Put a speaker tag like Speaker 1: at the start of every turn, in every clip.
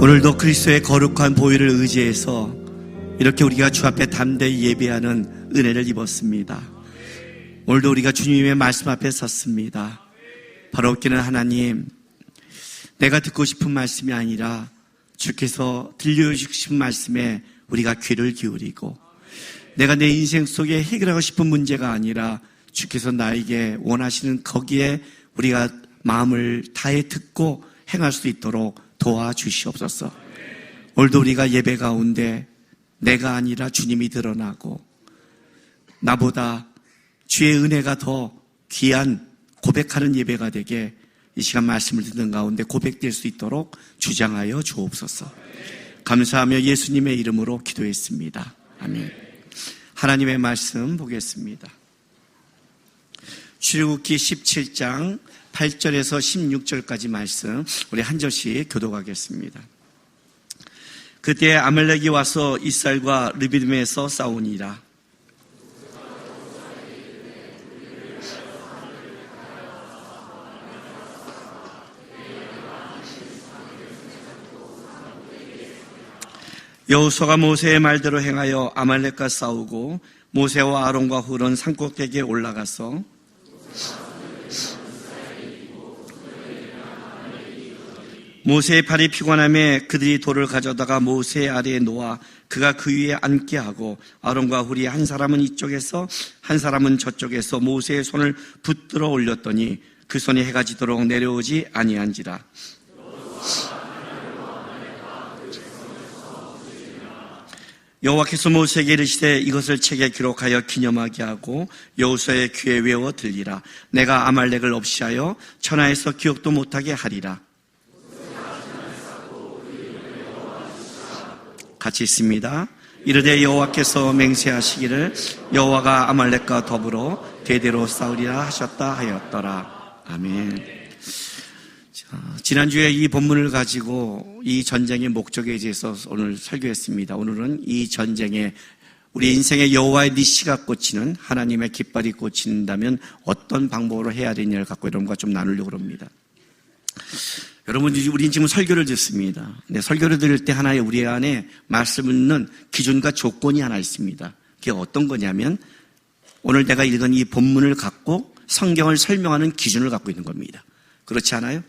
Speaker 1: 오늘도 그리스도의 거룩한 보혈을 의지해서 이렇게 우리가 주 앞에 담대히 예배하는 은혜를 입었습니다. 오늘도 우리가 주님의 말씀 앞에 섰습니다. 바로 웃기는 하나님, 내가 듣고 싶은 말씀이 아니라 주께서 들려주시고 싶은 말씀에 우리가 귀를 기울이고, 내가 내 인생 속에 해결하고 싶은 문제가 아니라 주께서 나에게 원하시는 거기에 우리가 마음을 다해 듣고 행할 수 있도록 도와주시옵소서. 오늘도 우리가 예배 가운데 내가 아니라 주님이 드러나고 나보다 주의 은혜가 더 귀한 고백하는 예배가 되게 이 시간 말씀을 듣는 가운데 고백될 수 있도록 주장하여 주옵소서. 감사하며 예수님의 이름으로 기도했습니다. 아멘. 하나님의 말씀 보겠습니다. 출애굽기 17장 8절에서 16절까지 말씀 우리 한 절씩 교독하겠습니다. 그때 아말렉이 와서 이스라엘과 르비딤에서 싸우니라. 여호수아가 모세의 말대로 행하여 아말렉과 싸우고 모세와 아론과 훌은 산꼭대기에 올라가서 모세의 팔이 피곤함에 그들이 돌을 가져다가 모세 아래에 놓아 그가 그 위에 앉게 하고 아론과 훌이 한 사람은 이쪽에서 한 사람은 저쪽에서 모세의 손을 붙들어 올렸더니 그 손이 해가 지도록 내려오지 아니한지라. 여호와께서 모세에게 이르시되 이것을 책에 기록하여 기념하게 하고 여호수아의 귀에 외워 들리라. 내가 아말렉을 없이 하여 천하에서 기억도 못하게 하리라. 같이 있습니다. 이르되 여호와께서 맹세하시기를 여호와가 아말렉과 더불어 대대로 싸우리라 하셨다 하였더라. 아멘. 지난주에 이 본문을 가지고 이 전쟁의 목적에 대해서 오늘 설교했습니다. 오늘은 이 전쟁에 우리 인생의 여호와의 니시가 꽂히는 하나님의 깃발이 꽂힌다면 어떤 방법으로 해야 되느냐를 갖고 여러분과 좀 나누려고 합니다. 여러분, 우리는 지금 설교를 듣습니다. 네, 설교를 들을 때 하나의 우리 안에 말씀을 듣는 기준과 조건이 하나 있습니다. 그게 어떤 거냐면 오늘 내가 읽은 이 본문을 갖고 성경을 설명하는 기준을 갖고 있는 겁니다. 그렇지 않아요?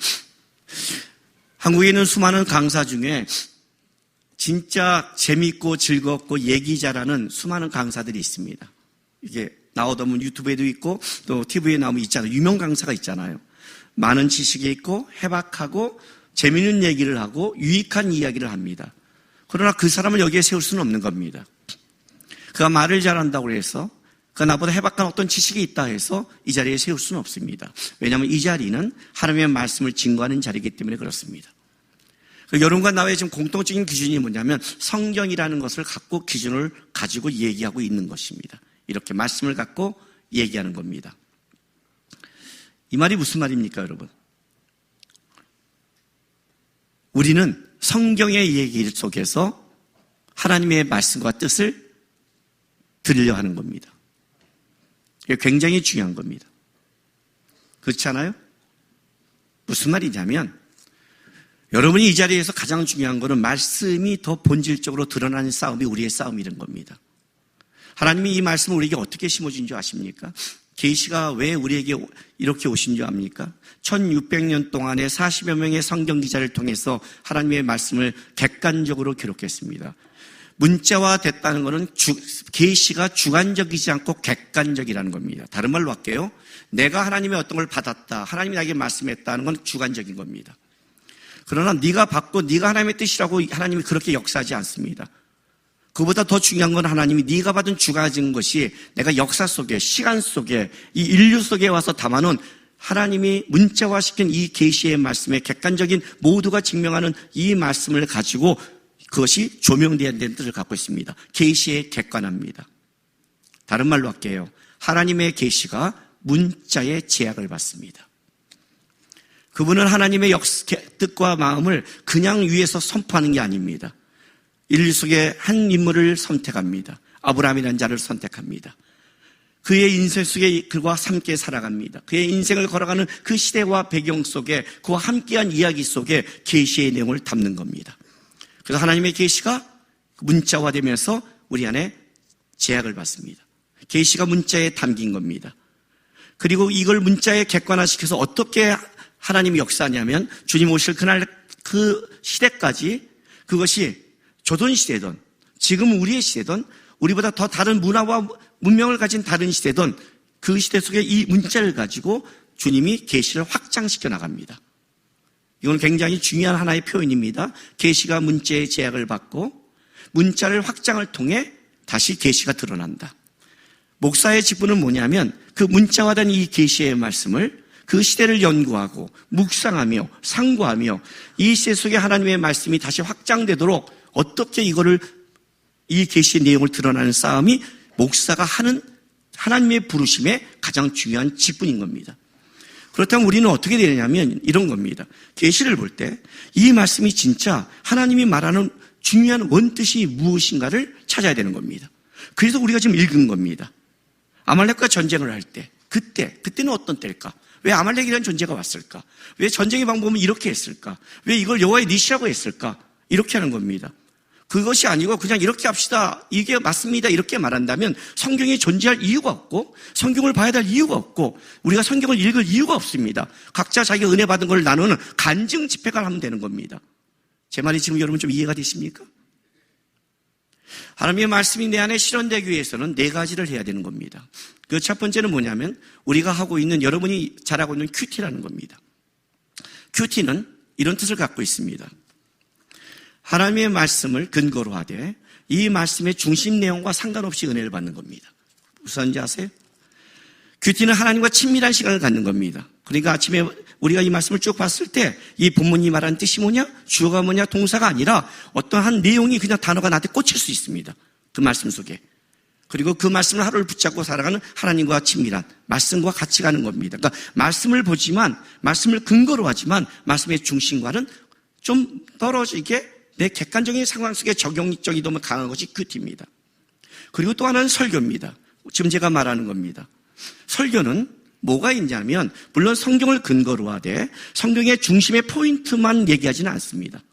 Speaker 1: 한국에 있는 수많은 강사 중에 진짜 재미있고 즐겁고 얘기 잘하는 수많은 강사들이 있습니다. 이게 나오다 보면 유튜브에도 있고 또 TV에 나오면 있잖아요. 유명 강사가 있잖아요. 많은 지식이 있고 해박하고 재미있는 얘기를 하고 유익한 이야기를 합니다. 그러나 그 사람을 여기에 세울 수는 없는 겁니다. 그가 말을 잘한다고 해서 그가 나보다 해박한 어떤 지식이 있다 해서 이 자리에 세울 수는 없습니다. 왜냐하면 이 자리는 하나님의 말씀을 증거하는 자리이기 때문에 그렇습니다. 여러분과 나의 지금 공통적인 기준이 뭐냐면 성경이라는 것을 갖고 기준을 가지고 얘기하고 있는 것입니다. 이렇게 말씀을 갖고 얘기하는 겁니다. 이 말이 무슨 말입니까, 여러분? 우리는 성경의 얘기 속에서 하나님의 말씀과 뜻을 들으려 하는 겁니다. 이게 굉장히 중요한 겁니다. 그렇지 않아요? 무슨 말이냐면 여러분이 이 자리에서 가장 중요한 것은 말씀이 더 본질적으로 드러나는 싸움이 우리의 싸움이라는 겁니다. 하나님이 이 말씀을 우리에게 어떻게 심어준 줄 아십니까? 계시가 왜 우리에게 이렇게 오신 줄 압니까? 1600년 동안에 40여 명의 성경 기자를 통해서 하나님의 말씀을 객관적으로 기록했습니다. 문자화 됐다는 것은 계시가 주관적이지 않고 객관적이라는 겁니다. 다른 말로 할게요. 내가 하나님의 어떤 걸 받았다, 하나님이 나에게 말씀했다는 건 주관적인 겁니다. 그러나 네가 받고 네가 하나님의 뜻이라고 하나님이 그렇게 역사하지 않습니다. 그보다 더 중요한 건 하나님이 네가 받은 주관적인 것이 내가 역사 속에, 시간 속에, 이 인류 속에 와서 담아놓은 하나님이 문자화시킨 이 계시의 말씀에 객관적인 모두가 증명하는 이 말씀을 가지고 그것이 조명되어야 되는 뜻을 갖고 있습니다. 계시의 객관합니다. 다른 말로 할게요. 하나님의 계시가 문자의 제약을 받습니다. 그분은 하나님의 뜻과 마음을 그냥 위에서 선포하는 게 아닙니다. 인류 속에 한 인물을 선택합니다. 아브라함이라는 자를 선택합니다. 그의 인생 속에 그와 함께 살아갑니다. 그의 인생을 걸어가는 그 시대와 배경 속에 그와 함께한 이야기 속에 계시의 내용을 담는 겁니다. 그래서 하나님의 계시가 문자화되면서 우리 안에 제약을 받습니다. 계시가 문자에 담긴 겁니다. 그리고 이걸 문자에 객관화시켜서 어떻게 하나님이 역사하냐면 주님 오실 그날 그 시대까지 그것이 조선시대든 지금 우리의 시대든 우리보다 더 다른 문화와 문명을 가진 다른 시대든 그 시대 속에 이 문자를 가지고 주님이 계시를 확장시켜 나갑니다. 이건 굉장히 중요한 하나의 표현입니다. 계시가 문자의 제약을 받고 문자를 확장을 통해 다시 계시가 드러난다. 목사의 직분은 뭐냐면 그 문자화된 이 계시의 말씀을 그 시대를 연구하고 묵상하며 상고하며 이 시대 속에 하나님의 말씀이 다시 확장되도록 어떻게 이거를 이 계시의 내용을 드러나는 싸움이 목사가 하는 하나님의 부르심의 가장 중요한 직분인 겁니다. 그렇다면 우리는 어떻게 되냐면 이런 겁니다. 계시를 볼 때 이 말씀이 진짜 하나님이 말하는 중요한 원뜻이 무엇인가를 찾아야 되는 겁니다. 그래서 우리가 지금 읽은 겁니다. 아말렉과 전쟁을 할 때 그때는 어떤 때일까? 왜 아말렉이라는 존재가 왔을까? 왜 전쟁의 방법은 이렇게 했을까? 왜 이걸 여호와의 니시라고 했을까? 이렇게 하는 겁니다. 그것이 아니고 그냥 이렇게 합시다. 이게 맞습니다. 이렇게 말한다면 성경이 존재할 이유가 없고 성경을 봐야 될 이유가 없고 우리가 성경을 읽을 이유가 없습니다. 각자 자기가 은혜 받은 걸 나누는 간증 집회가 하면 되는 겁니다. 제 말이 지금 여러분 좀 이해가 되십니까? 하나님의 말씀이 내 안에 실현되기 위해서는 4가지를 해야 되는 겁니다. 그 첫 번째는 뭐냐면 우리가 하고 있는 여러분이 잘하고 있는 큐티라는 겁니다. 큐티는 이런 뜻을 갖고 있습니다. 하나님의 말씀을 근거로 하되 이 말씀의 중심 내용과 상관없이 은혜를 받는 겁니다. 무슨지 아세요? 큐티는 하나님과 친밀한 시간을 갖는 겁니다. 그러니까 아침에 우리가 이 말씀을 쭉 봤을 때 이 본문이 말하는 뜻이 뭐냐? 주어가 뭐냐? 동사가 아니라 어떠한 내용이 그냥 단어가 나한테 꽂힐 수 있습니다. 그 말씀 속에. 그리고 그 말씀을 하루를 붙잡고 살아가는 하나님과 친밀한 말씀과 같이 가는 겁니다. 그러니까 말씀을 보지만 말씀을 근거로 하지만 말씀의 중심과는 좀 떨어지게 내 객관적인 상황 속에 적용적이 너무 강한 것이 큐티입니다. 그리고 또 하나는 설교입니다. 지금 제가 말하는 겁니다. 설교는 뭐가 있냐면 물론 성경을 근거로 하되 성경의 중심의 포인트만 얘기하지는 않습니다.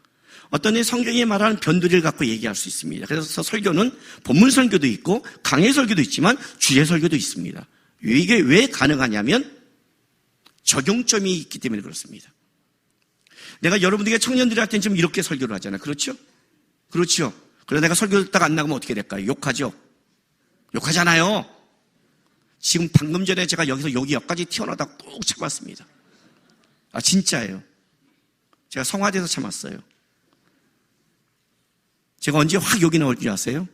Speaker 1: 어떤 애 성경이 말하는 변두리를 갖고 얘기할 수 있습니다. 그래서 설교는 본문 설교도 있고 강해 설교도 있지만 주제 설교도 있습니다. 이게 왜 가능하냐면 적용점이 있기 때문에 그렇습니다. 내가 여러분들에게 청년들한테는 지금 이렇게 설교를 하잖아요. 그렇죠? 그렇죠. 그래서 내가 설교 듣다가 안 나가면 어떻게 될까요? 욕하죠? 욕하잖아요. 지금 방금 전에 제가 여기 역까지 튀어나오다가 꼭 참았습니다. 아, 진짜예요. 제가 성화돼서 참았어요. 제가 언제 확 욕이 나올 줄 아세요?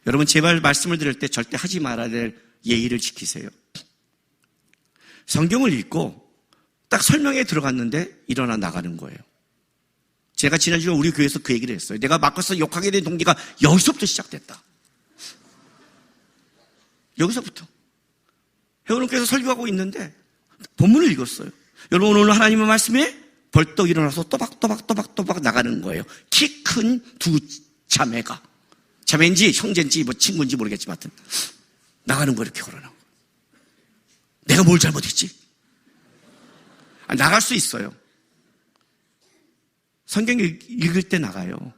Speaker 1: 여러분 제발 말씀을 들을 때 절대 하지 말아야 될 예의를 지키세요. 성경을 읽고 딱 설명에 들어갔는데 일어나 나가는 거예요. 제가 지난주에 우리 교회에서 그 얘기를 했어요. 내가 마커스 욕하게 된 동기가 여기서부터 시작됐다. 여기서부터. 회원님께서 설교하고 있는데 본문을 읽었어요. 여러분 오늘 하나님의 말씀에 벌떡 일어나서 또박 나가는 거예요. 키 큰 두 자매가. 자매인지 형제인지 뭐 친구인지 모르겠지만 하여튼 나가는 거 이렇게 걸어나온 거예요. 내가 뭘 잘못했지? 나갈 수 있어요. 성경 읽을 때 나가요.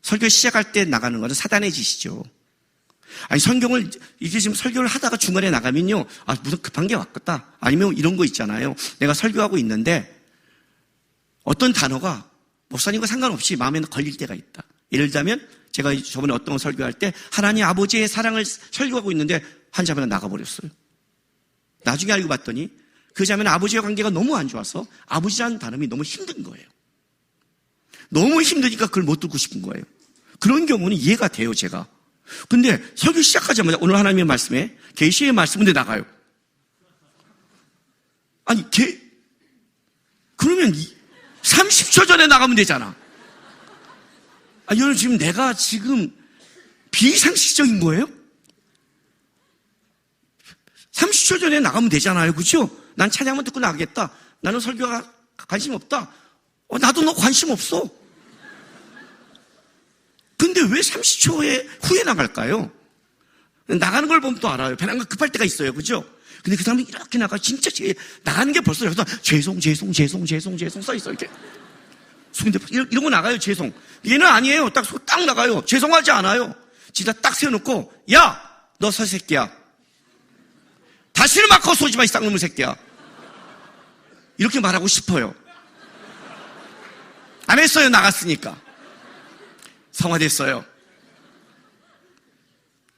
Speaker 1: 설교 시작할 때 나가는 것은 사단의 짓이죠. 아니 성경을 이게 지금 설교를 하다가 중간에 나가면요, 아 무슨 급한 게 왔겠다. 아니면 이런 거 있잖아요. 내가 설교하고 있는데 어떤 단어가 목사님과 상관없이 마음에 걸릴 때가 있다. 예를 들자면 제가 저번에 어떤 거 설교할 때 하나님 아버지의 사랑을 설교하고 있는데 한 자매가 나가버렸어요. 나중에 알고 봤더니 그 자매는 아버지와 관계가 너무 안 좋아서 아버지라는 단어이 너무 힘든 거예요. 너무 힘드니까 그걸 못 듣고 싶은 거예요. 그런 경우는 이해가 돼요, 제가. 근데 설교 시작하자마자 오늘 하나님의 말씀에 계시의 말씀인데 나가요. 아니 그러면 30초 전에 나가면 되잖아. 아니 여러분 지금 내가 지금 비상식적인 거예요? 30초 전에 나가면 되잖아요. 그렇죠? 난 찬양만 듣고 나가겠다. 나는 설교가 관심 없다. 나도 너 관심 없어. 근데 왜 30초에 후에 나갈까요? 나가는 걸 보면 또 알아요. 배낭가 급할 때가 있어요. 그죠? 근데 그 사람이 이렇게 나가 진짜 나가는 게 벌써 여기서 죄송 써 있어 이렇게. 이러고 나가요, 죄송. 얘는 아니에요. 딱 나가요. 죄송하지 않아요. 진짜 딱 세워놓고, 야! 너 서새끼야. 다시는 마커 쏘지 마, 이 쌍놈의 새끼야. 이렇게 말하고 싶어요. 안 했어요, 나갔으니까. 성화됐어요.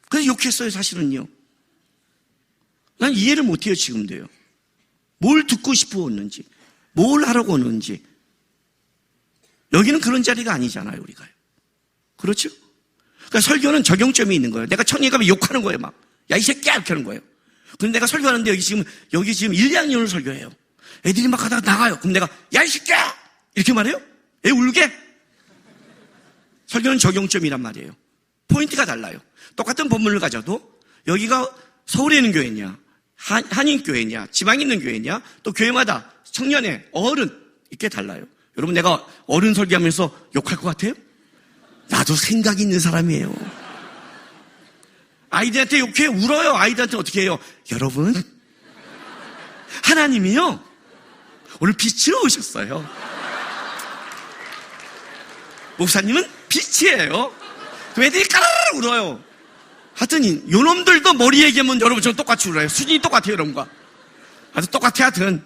Speaker 1: 그래서 욕했어요, 사실은요. 난 이해를 못해요, 지금도요. 뭘 듣고 싶어 오는지, 뭘 하라고 오는지. 여기는 그런 자리가 아니잖아요, 우리가. 그렇죠? 그러니까 설교는 적용점이 있는 거예요. 내가 청년 가면 욕하는 거예요, 막. 야, 이 새끼야! 이렇게 하는 거예요. 근데 내가 설교하는데 여기 지금 1, 2학년을 설교해요. 애들이 막 하다가 나가요. 그럼 내가, 야, 이 새끼야! 이렇게 말해요? 애 울게? 설교는 적용점이란 말이에요. 포인트가 달라요. 똑같은 본문을 가져도 여기가 서울에 있는 교회냐, 한인교회냐, 지방에 있는 교회냐, 또 교회마다 청년의 어른 이렇게 달라요. 여러분, 내가 어른 설교하면서 욕할 것 같아요? 나도 생각이 있는 사람이에요. 아이들한테 욕해 울어요. 아이들한테 어떻게 해요? 여러분, 하나님이요 오늘 빛으로 오셨어요. 목사님은 빛이에요. 그럼 애들이 까르르 울어요. 하여튼 요놈들도 머리 얘기하면 여러분 저는 똑같이 울어요. 수준이 똑같아요, 여러분과. 아주 똑같아. 하여튼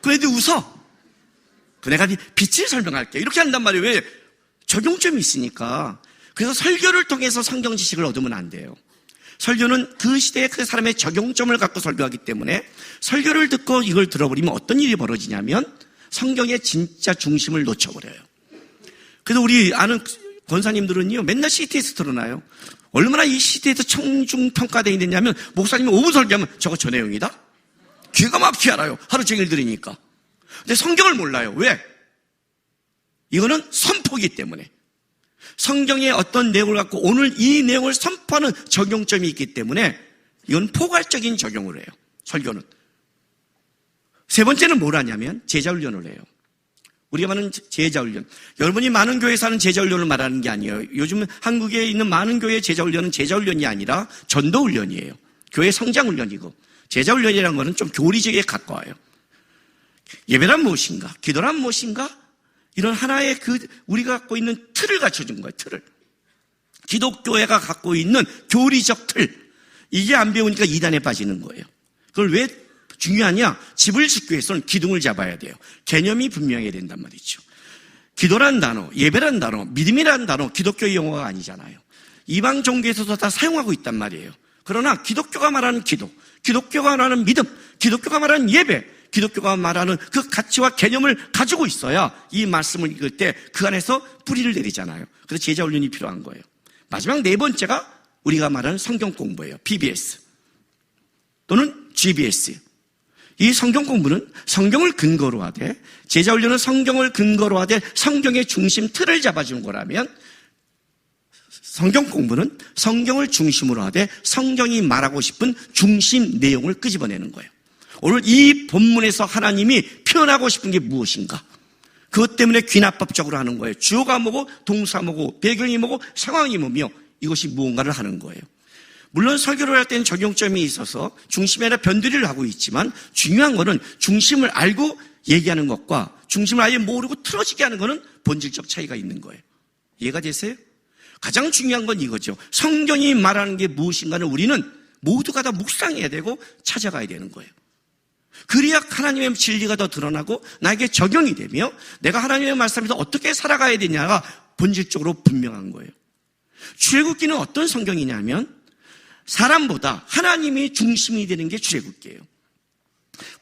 Speaker 1: 그 애들 웃어. 그 내가 빛을 설명할게 이렇게 한단 말이에요. 왜? 적용점이 있으니까. 그래서 설교를 통해서 성경 지식을 얻으면 안 돼요. 설교는 그 시대의 그 사람의 적용점을 갖고 설교하기 때문에 설교를 듣고 이걸 들어버리면 어떤 일이 벌어지냐면 성경의 진짜 중심을 놓쳐버려요. 그래서 우리 아는 권사님들은요 맨날 CT에서 드러나요. 얼마나 이 CT에서 청중평가되어 있느냐면 목사님이 5분 설교하면 저거 저 내용이다? 귀가 막히게 알아요. 하루 종일 들으니까. 근데 성경을 몰라요. 왜? 이거는 선포기 때문에. 성경의 어떤 내용을 갖고 오늘 이 내용을 선포하는 적용점이 있기 때문에 이건 포괄적인 적용을 해요. 설교는. 세 번째는 뭘 하냐면 제자훈련을 해요. 우리가 말하는 제자훈련. 여러분이 많은 교회에서 하는 제자훈련을 말하는 게 아니에요. 요즘 한국에 있는 많은 교회의 제자훈련은 제자훈련이 아니라 전도훈련이에요. 교회 성장훈련이고 제자훈련이라는 것은 좀 교리적에 가까워요. 예배란 무엇인가? 기도란 무엇인가? 이런 하나의 우리가 갖고 있는 틀을 갖춰준 거예요, 틀을. 기독교회가 갖고 있는 교리적 틀. 이게 안 배우니까 이단에 빠지는 거예요. 그걸 왜 중요하냐? 집을 짓기 위해서는 기둥을 잡아야 돼요. 개념이 분명해야 된단 말이죠. 기도란 단어, 예배란 단어, 믿음이란 단어, 기독교의 용어가 아니잖아요. 이방 종교에서도 다 사용하고 있단 말이에요. 그러나 기독교가 말하는 기도, 기독교가 말하는 믿음, 기독교가 말하는 예배, 기독교가 말하는 그 가치와 개념을 가지고 있어야 이 말씀을 읽을 때 그 안에서 뿌리를 내리잖아요. 그래서 제자훈련이 필요한 거예요. 마지막 네 번째가 우리가 말하는 성경 공부예요. PBS 또는 GBS. 이 성경 공부는 성경을 근거로 하되, 제자훈련은 성경을 근거로 하되 성경의 중심 틀을 잡아주는 거라면, 성경 공부는 성경을 중심으로 하되 성경이 말하고 싶은 중심 내용을 끄집어내는 거예요. 오늘 이 본문에서 하나님이 표현하고 싶은 게 무엇인가? 그것 때문에 귀납법적으로 하는 거예요. 주어가 뭐고 동사 뭐고 배경이 뭐고 상황이 뭐며 이것이 무언가를 하는 거예요. 물론 설교를 할 때는 적용점이 있어서 중심에 아니라 변두리를 하고 있지만 중요한 거는 중심을 알고 얘기하는 것과 중심을 아예 모르고 틀어지게 하는 거는 본질적 차이가 있는 거예요. 이해가 되세요? 가장 중요한 건 이거죠. 성경이 말하는 게 무엇인가는 우리는 모두가 다 묵상해야 되고 찾아가야 되는 거예요. 그래야 하나님의 진리가 더 드러나고 나에게 적용이 되며 내가 하나님의 말씀에서 어떻게 살아가야 되냐가 본질적으로 분명한 거예요. 출애굽기는 어떤 성경이냐면 사람보다 하나님이 중심이 되는 게 출애굽기예요.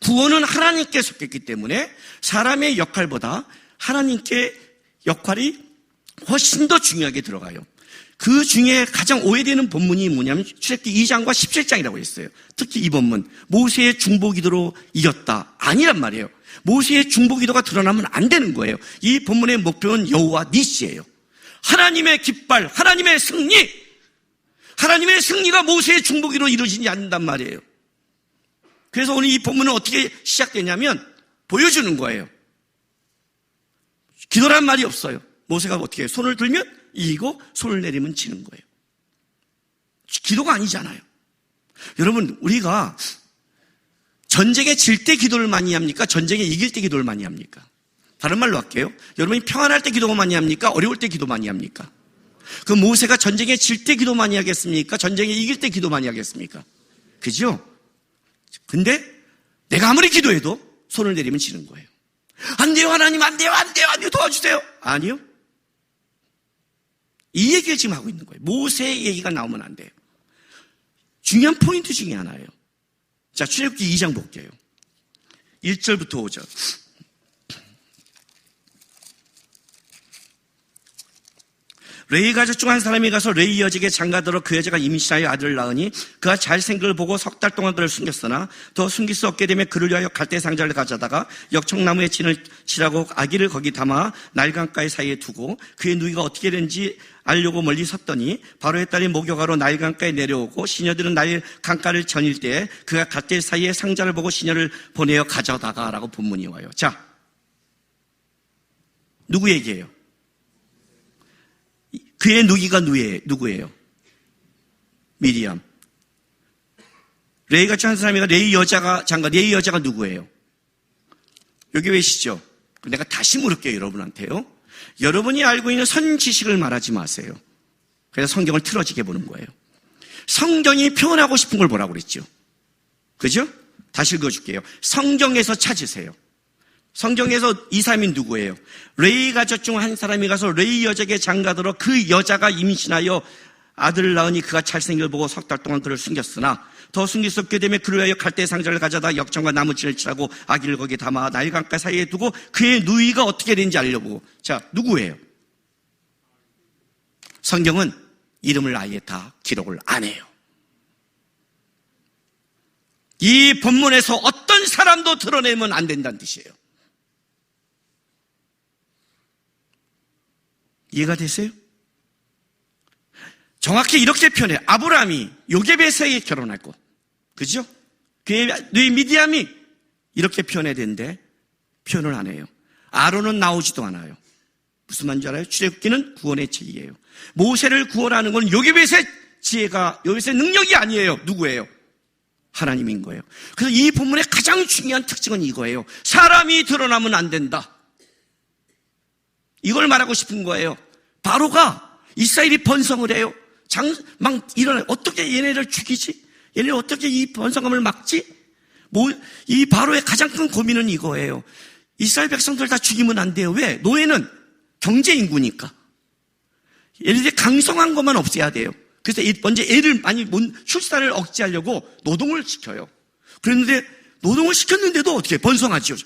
Speaker 1: 구원은 하나님께 속했기 때문에 사람의 역할보다 하나님께 역할이 훨씬 더 중요하게 들어가요. 그 중에 가장 오해되는 본문이 뭐냐면 출애굽기 2장과 17장이라고 했어요. 특히 이 본문, 모세의 중보기도로 이겼다. 아니란 말이에요. 모세의 중보기도가 드러나면 안 되는 거예요. 이 본문의 목표는 여호와 니시예요. 하나님의 깃발, 하나님의 승리. 하나님의 승리가 모세의 중보기로 이루어지지 않는단 말이에요. 그래서 오늘 이 본문은 어떻게 시작되냐면 보여주는 거예요. 기도란 말이 없어요. 모세가 어떻게 해요? 손을 들면 이기고 손을 내리면 지는 거예요. 기도가 아니잖아요. 여러분, 우리가 전쟁에 질 때 기도를 많이 합니까? 전쟁에 이길 때 기도를 많이 합니까? 다른 말로 할게요. 여러분이 평안할 때 기도 많이 합니까? 어려울 때 기도 많이 합니까? 그 모세가 전쟁에 질 때 기도 많이 하겠습니까? 전쟁에 이길 때 기도 많이 하겠습니까? 그죠? 근데 내가 아무리 기도해도 손을 내리면 지는 거예요. 안 돼요, 하나님, 안 돼요, 안 돼요, 안 돼요, 도와주세요. 아니요. 이 얘기를 지금 하고 있는 거예요. 모세의 얘기가 나오면 안 돼요. 중요한 포인트 중에 하나예요. 자, 출애굽기 2장 볼게요. 1절부터 5절. 레위 가족 중 한 사람이 가서 레위 여직의 장가들어 그 여자가 임신하여 아들을 낳으니 그가 잘생긴 걸 보고 3달 동안 그를 숨겼으나 더 숨길 수 없게 되면 그를 위하여 갈대 상자를 가져다가 역청나무에 진을 치라고 아기를 거기 담아 나일강가의 사이에 두고 그의 누이가 어떻게 되는지 알려고 멀리 섰더니 바로의 딸이 목욕하러 나일강가에 내려오고 시녀들은 나일강가를 거닐 때에 그가 갈대 사이에 상자를 보고 시녀를 보내어 가져다가 라고 본문이 와요. 자, 누구 얘기예요? 그의 누이가 누구예요? 미리암. 레위 같이 한 사람이가 레위 여자가 누구예요? 여기 계시죠? 내가 다시 물을게요, 여러분한테요. 여러분이 알고 있는 선 지식을 말하지 마세요. 그래서 성경을 틀어지게 보는 거예요. 성경이 표현하고 싶은 걸 뭐라고 그랬죠? 그죠? 다시 읽어줄게요. 성경에서 찾으세요. 성경에서 이 사람이 누구예요? 레위 가족 중 한 사람이 가서 레위 여직의 장가들어 그 여자가 임신하여 아들을 낳으니 그가 잘생긴 걸 보고 3달 동안 그를 숨겼으나 더 숨길 수 없게 되면 그를 위하여 갈대 상자를 가져다 역청과 나무진을 칠하고 아기를 거기에 담아 나일강가 사이에 두고 그의 누이가 어떻게 되는지 알려보고. 자, 누구예요? 성경은 이름을 아예 다 기록을 안 해요. 이 본문에서 어떤 사람도 드러내면 안 된다는 뜻이에요. 이해가 되세요? 정확히 이렇게 표현해요. 아브라함이 요게벳에게 결혼할 것. 그죠? 그의 누이 미디암이 이렇게 표현해야 되는데 표현을 안 해요. 아론은 나오지도 않아요. 무슨 말인지 알아요? 출애굽기는 구원의 책이에요. 모세를 구원하는 건 요게벳의 지혜가, 요게벳의 능력이 아니에요. 누구예요? 하나님인 거예요. 그래서 이 본문의 가장 중요한 특징은 이거예요. 사람이 드러나면 안 된다. 이걸 말하고 싶은 거예요. 바로가 이스라엘이 번성을 해요. 막 일어나요. 어떻게 얘네를 죽이지? 얘네를 어떻게 이 번성함을 막지? 이 바로의 가장 큰 고민은 이거예요. 이스라엘 백성들 다 죽이면 안 돼요. 왜? 노예는 경제 인구니까. 얘네들이 강성한 것만 없애야 돼요. 그래서 먼저 애를 출산을 억제하려고 노동을 시켜요. 그런데 노동을 시켰는데도 어떻게 번성하죠?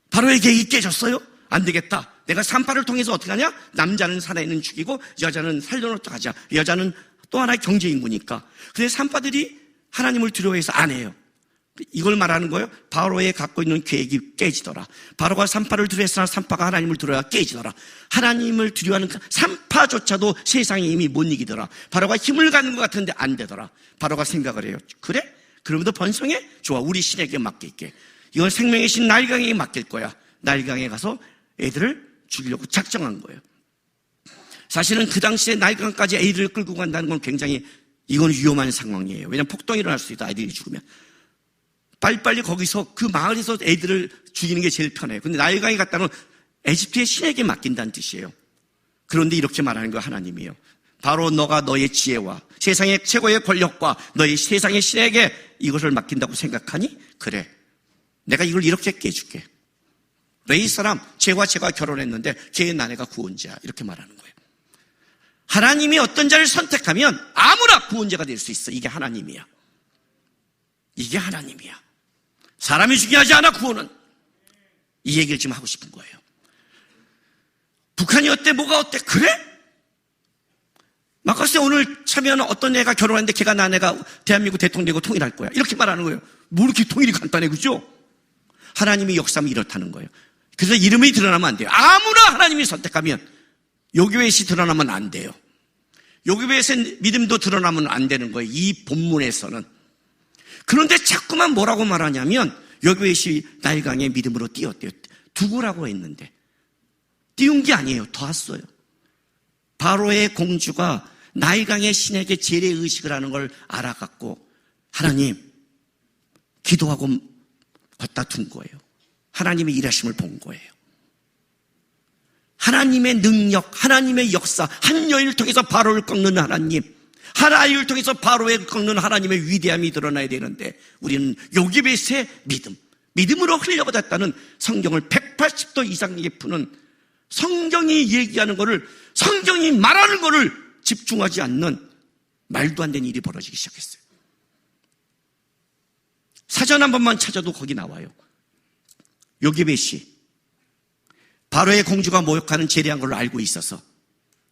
Speaker 1: 바로의 계획이 깨졌어요? 안 되겠다. 내가 산파를 통해서 어떻게 하냐? 남자는 살아있는 죽이고 여자는 살려놓도록 하자. 여자는 또 하나의 경제인구니까. 근데 산파들이 하나님을 두려워해서 안 해요. 이걸 말하는 거예요. 바로의 갖고 있는 계획이 깨지더라. 바로가 산파를 두려워했으나 산파가 하나님을 두려워야 깨지더라. 하나님을 두려워하는 산파조차도 세상에 이미 못 이기더라. 바로가 힘을 갖는 것 같은데 안 되더라. 바로가 생각을 해요. 그래? 그러면도 번성해? 좋아, 우리 신에게 맡길게. 이건 생명의 신 나일강에게 맡길 거야. 나일강에 가서 애들을 죽이려고 작정한 거예요. 사실은 그 당시에 나일강까지 애들을 끌고 간다는 건 굉장히 이건 위험한 상황이에요. 왜냐하면 폭동이 일어날 수 있다. 아이들이 죽으면. 빨리빨리 거기서 그 마을에서 애들을 죽이는 게 제일 편해요. 근데 나일강에 갔다는 에집트의 신에게 맡긴다는 뜻이에요. 그런데 이렇게 말하는 거 하나님이에요. 바로 너가 너의 지혜와 세상의 최고의 권력과 너의 세상의 신에게 이것을 맡긴다고 생각하니? 그래. 내가 이걸 이렇게 깨줄게. 레위 사람 쟤와 결혼했는데 걔의 아내가 구원자야. 이렇게 말하는 거예요. 하나님이 어떤 자를 선택하면 아무나 구원자가 될 수 있어. 이게 하나님이야. 이게 하나님이야. 사람이 중요하지 않아, 구원은. 이 얘기를 지금 하고 싶은 거예요. 북한이 어때? 뭐가 어때? 그래? 마커스에 오늘 참여하는 어떤 애가 결혼했는데 걔가 난 애가 대한민국 대통령 되고 통일할 거야. 이렇게 말하는 거예요. 뭐 이렇게 통일이 간단해, 그죠? 하나님이 역사하면 이렇다는 거예요. 그래서 이름이 드러나면 안 돼요. 아무나 하나님이 선택하면 요교벳이 드러나면 안 돼요. 요교벳의 믿음도 드러나면 안 되는 거예요. 이 본문에서는. 그런데 자꾸만 뭐라고 말하냐면 요교벳이 나일강에 믿음으로 띄웠대요. 두고라고 했는데 띄운 게 아니에요. 더 왔어요. 바로의 공주가 나일강의 신에게 재래의식을 하는 걸 알아갖고 하나님 기도하고 걷다 둔 거예요. 하나님의 일하심을 본 거예요. 하나님의 능력, 하나님의 역사, 한 여인을 통해서 바로를 꺾는 하나님, 한 아이를 통해서 바로를 꺾는 하나님의 위대함이 드러나야 되는데 우리는 요기벳의 믿음으로 흘려받았다는 성경을 180도 이상하게 푸는, 성경이 얘기하는 거를, 성경이 말하는 거를 집중하지 않는 말도 안 되는 일이 벌어지기 시작했어요. 사전 한 번만 찾아도 거기 나와요. 요기벳이 바로의 공주가 모욕하는 재래한 걸로 알고 있어서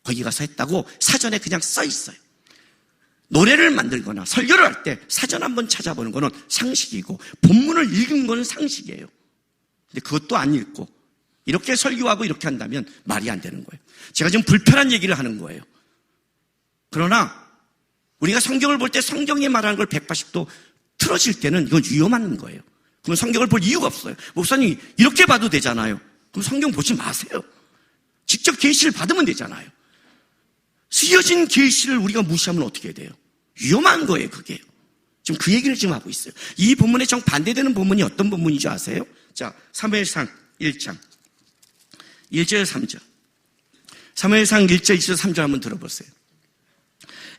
Speaker 1: 거기 가서 했다고 사전에 그냥 써 있어요. 노래를 만들거나 설교를 할 때 사전 한번 찾아보는 거는 상식이고 본문을 읽은 거는 상식이에요. 근데 그것도 안 읽고 이렇게 설교하고 이렇게 한다면 말이 안 되는 거예요. 제가 지금 불편한 얘기를 하는 거예요. 그러나 우리가 성경을 볼 때 성경이 말하는 걸 180도 틀어질 때는 이건 위험한 거예요. 그럼 성경을 볼 이유가 없어요. 목사님 이렇게 봐도 되잖아요. 그럼 성경 보지 마세요. 직접 계시를 받으면 되잖아요. 쓰여진 계시를 우리가 무시하면 어떻게 돼요? 위험한 거예요, 그게. 지금 그 얘기를 지금 하고 있어요. 이 본문에 정반대되는 본문이 어떤 본문인지 아세요? 자, 사무엘상 1장 1절 3절. 사무엘상 1절 2절 3절 한번 들어보세요.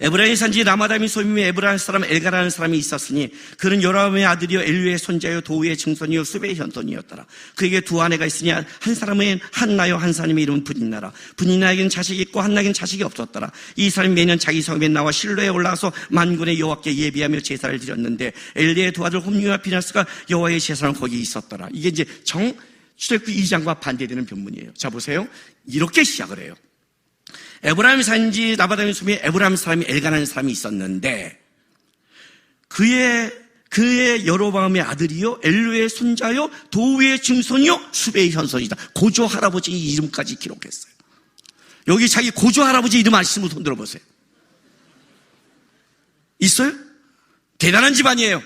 Speaker 1: 에브라임 산지 라마다임 소임의 에브라임 사람 엘가라는 사람이 있었으니 그는 요람의 아들이요 엘류의 손자요 도우의 증손이요 수베의 현손이었더라. 그에게 두 아내가 있으니 한 사람은 한나요 한 사람의 이름은 분인나라. 분인나에게는 자식이 있고 한나에게는 자식이 없었더라. 이 사람이 매년 자기 성읍에 나와 실로에 올라가서 만군의 여호와께 예비하며 제사를 드렸는데 엘리의 두 아들 홈리와 피나스가 여호와의 제사는 거기 있었더라. 이게 이제 출애굽기 2장과 반대되는 변문이에요. 자 보세요. 이렇게 시작을 해요. 에브라임 산지 라마다임 소임에 에브라임 사람이 엘가라는 사람이 있었는데 그의 여로보암의 아들이요 엘루의 손자요 도우의 증손이요 수베의 현손이다. 고조 할아버지 이름까지 기록했어요. 여기 자기 고조 할아버지 이름 아시는 분 손 들어보세요. 있어요? 대단한 집안이에요.